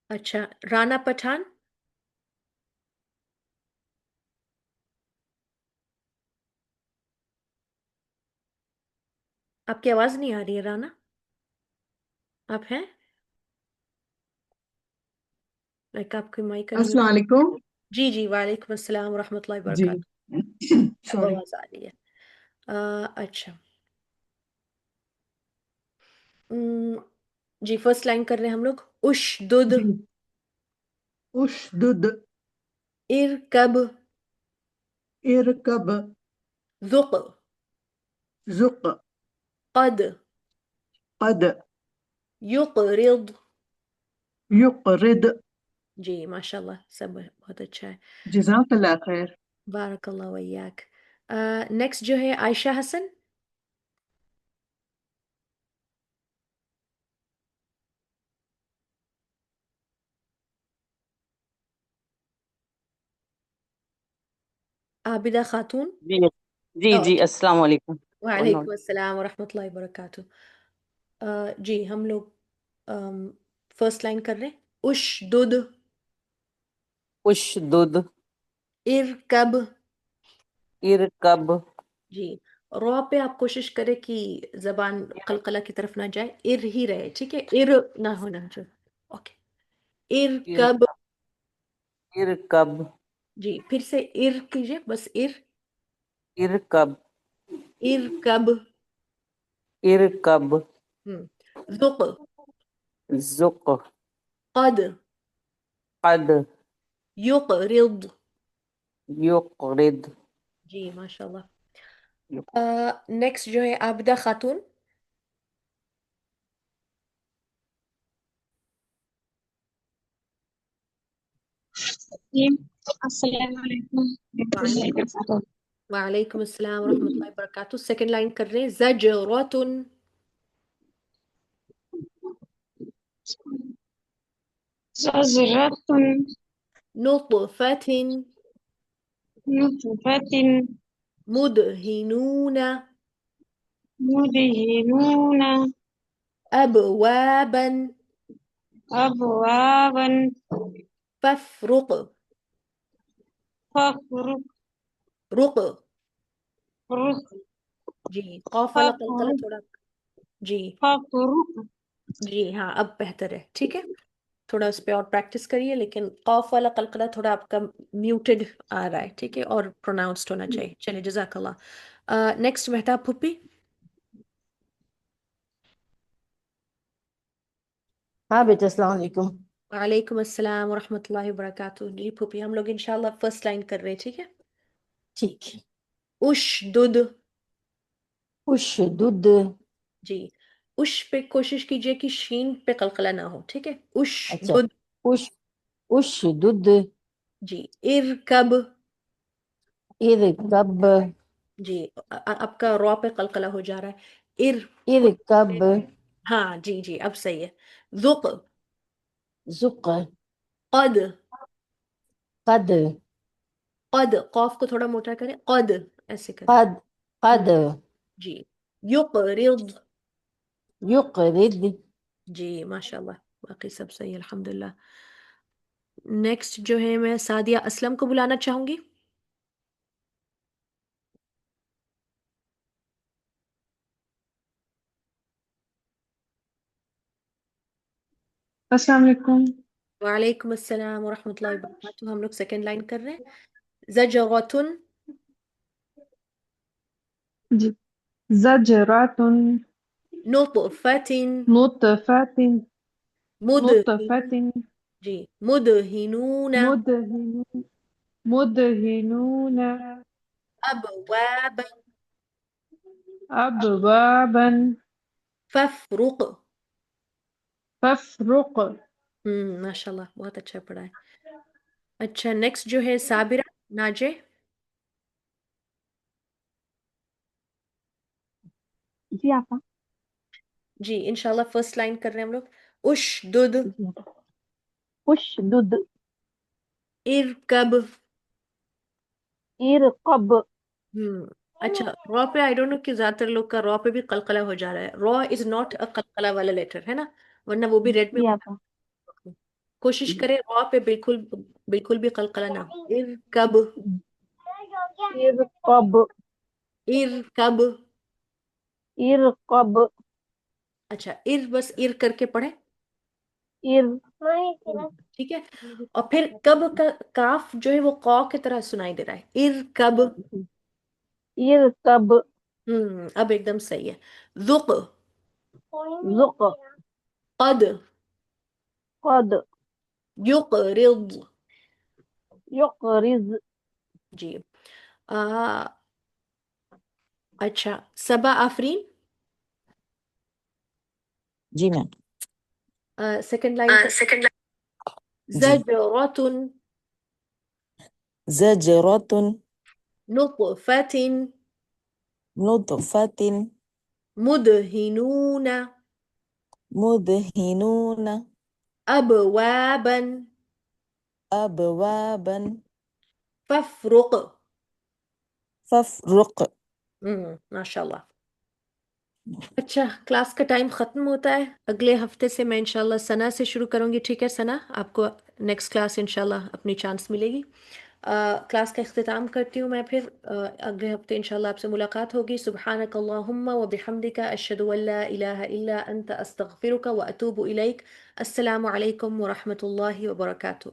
اچھا رانا پٹھان. آپ کی آواز نہیں آ رہی ہے رانا، آپ ہیں؟ لائک آپ کی مائک کا السلام میوٹ. علیکم. جی جی وعلیکم السلام ورحمۃ اللہ جی وبرکاتہ. اب سوری. آواز آ رہی ہے. اچھا جی فرسٹ لائن کر رہے ہیں ہم لوگ. اشدد جی اشدد ارکب ارکب ذق ذق قد قد یقرض. یقرض. جی ماشاء اللہ سب بہت اچھا ہے. جزاک اللہ خیر. بارک اللہ ویاک. نیکسٹ جو ہے عائشہ حسن. عابدہ خاتون. جی جی جی السلام علیکم. وعلیکم السلام ورحمۃ اللہ وبرکاتہ. جی ہم لوگ فرسٹ لائن کر رہے ہیں. اشدد اشدد ارکب. ارکب. جی را پہ آپ کوشش کرے کہ زبان قلقلہ کی طرف نہ جائے، ار ہی رہے، ٹھیک ہے. ار نہ ہونا چاہیے. اوکے ارکب. ارکب. جی پھر سے ار کیجئے، بس ار. ارکب. ارکب. ارکب. ذق ذق قد قد یقرض. یقرض. جی ماشاء اللہ. نیکسٹ جو ہے عابدہ خاتون. السلام علیکم. وعلیکم السلام ورحمۃ اللہ وبرکاتہ. سیکنڈ لائن کر رہے ہیں. زجرۃ زجرۃ نطفۃ نطفۃ مدہنون مدہنون ابوابا ابوابا فافرق. فافرق رق رق جی قاف والا قلقلہ تھوڑا. جی فافرق. جی ہاں اب بہتر ہے، ٹھیک ہے. تھوڑا اس پہ اور پریکٹس کریے، لیکن قاف والا قلقلہ تھوڑا آپ کا میوٹڈ آ رہا ہے، ٹھیک ہے، اور پروناؤنسڈ ہونا چاہیے. چلیے جزاک اللہ. نیکسٹ مہتاب پھپھی. ہاں بیٹا السلام علیکم. وعلیکم السلام ورحمۃ اللہ وبرکاتہ. جی پھوپھی ہم لوگ انشاءاللہ فرسٹ لائن کر رہے ہیں، ٹھیک ہے. ٹھیک. اشدد اشدد. جی اش پہ کوشش کیجئے کہ شین پہ قلقلہ نہ ہو، ٹھیک ہے. اچھا اشدد. اش اشدد جی ارکب اركب جی آپ کا رو پہ قلقلہ ہو جا رہا ہے اركب ہاں جی جی اب صحیح ہے ذق زق قد قد قد قوف کو تھوڑا موٹا کریں قد ایسے کریں قد جی یقرض يقرض جی ماشاء اللہ باقی سب صحیح الحمدللہ نیکسٹ جو ہے میں سعدیہ اسلم کو بلانا چاہوں گی السلام علیکم. وعلیکم السلام ورحمۃ اللہ وبرکاتہ ہم لوگ سیکنڈ لائن کر رہے ہیں زجرۃ جی زجرات نطفۃ نطفة مدهن نطفة جی مدہنون مدهنون ابوابا أبوابا فافرق فافرق. ماشاء اللہ بہت اچھا پڑھا ہے اچھا نیکسٹ جو ہے صابرہ ناجے جی آپا جی انشاءاللہ فرسٹ لائن کر رہے ہیں ہم لوگ اشدد اشدد ارکب ارقب اچھا رو پہ آئی ڈونٹ نو کہ زیادہ تر لوگ کا رو پہ بھی قلقلہ ہو جا رہا ہے رو از ناٹ اے قلقلہ والا لیٹر ہے نا ورنہ وہ بھی ریڈ میں جی آپا کوشش کرے رو پہ بالکل بالکل بھی قلقلہ نہ ہو ارکب ارقب ارکب ارقب اچھا ار بس ار کر کے پڑھے ار ٹھیک ہے اور پھر کب کا کاف جو ہے وہ قو کی طرح سنائی دے رہا ہے ارکب ارقب اب ایک دم صحیح ہے ذق ذق قد قد یقرض یقرض جی اچھا صبا آفرین جی میم سیکنڈ لائن کا جی زجرۃ زجرة نطفۃ نطفة مدہنون مدهنون ابوابا أبوابا فافرق فافرق. ماشاء اللہ اچھا کلاس کا ٹائم ختم ہوتا ہے اگلے ہفتے سے میں انشاءاللہ ثنا سے شروع کروں گی ٹھیک ہے ثنا آپ کو نیکسٹ کلاس انشاءاللہ اپنی چانس ملے گی کلاس کا اختتام کرتی ہوں میں پھر اگلے ہفتے انشاءاللہ آپ سے ملاقات ہوگی سبحانک اللہم و بحمدک اشہد ان لا الہ الا انت استغفرک و اتوب الیک السلام علیکم ورحمۃ اللہ وبرکاتہ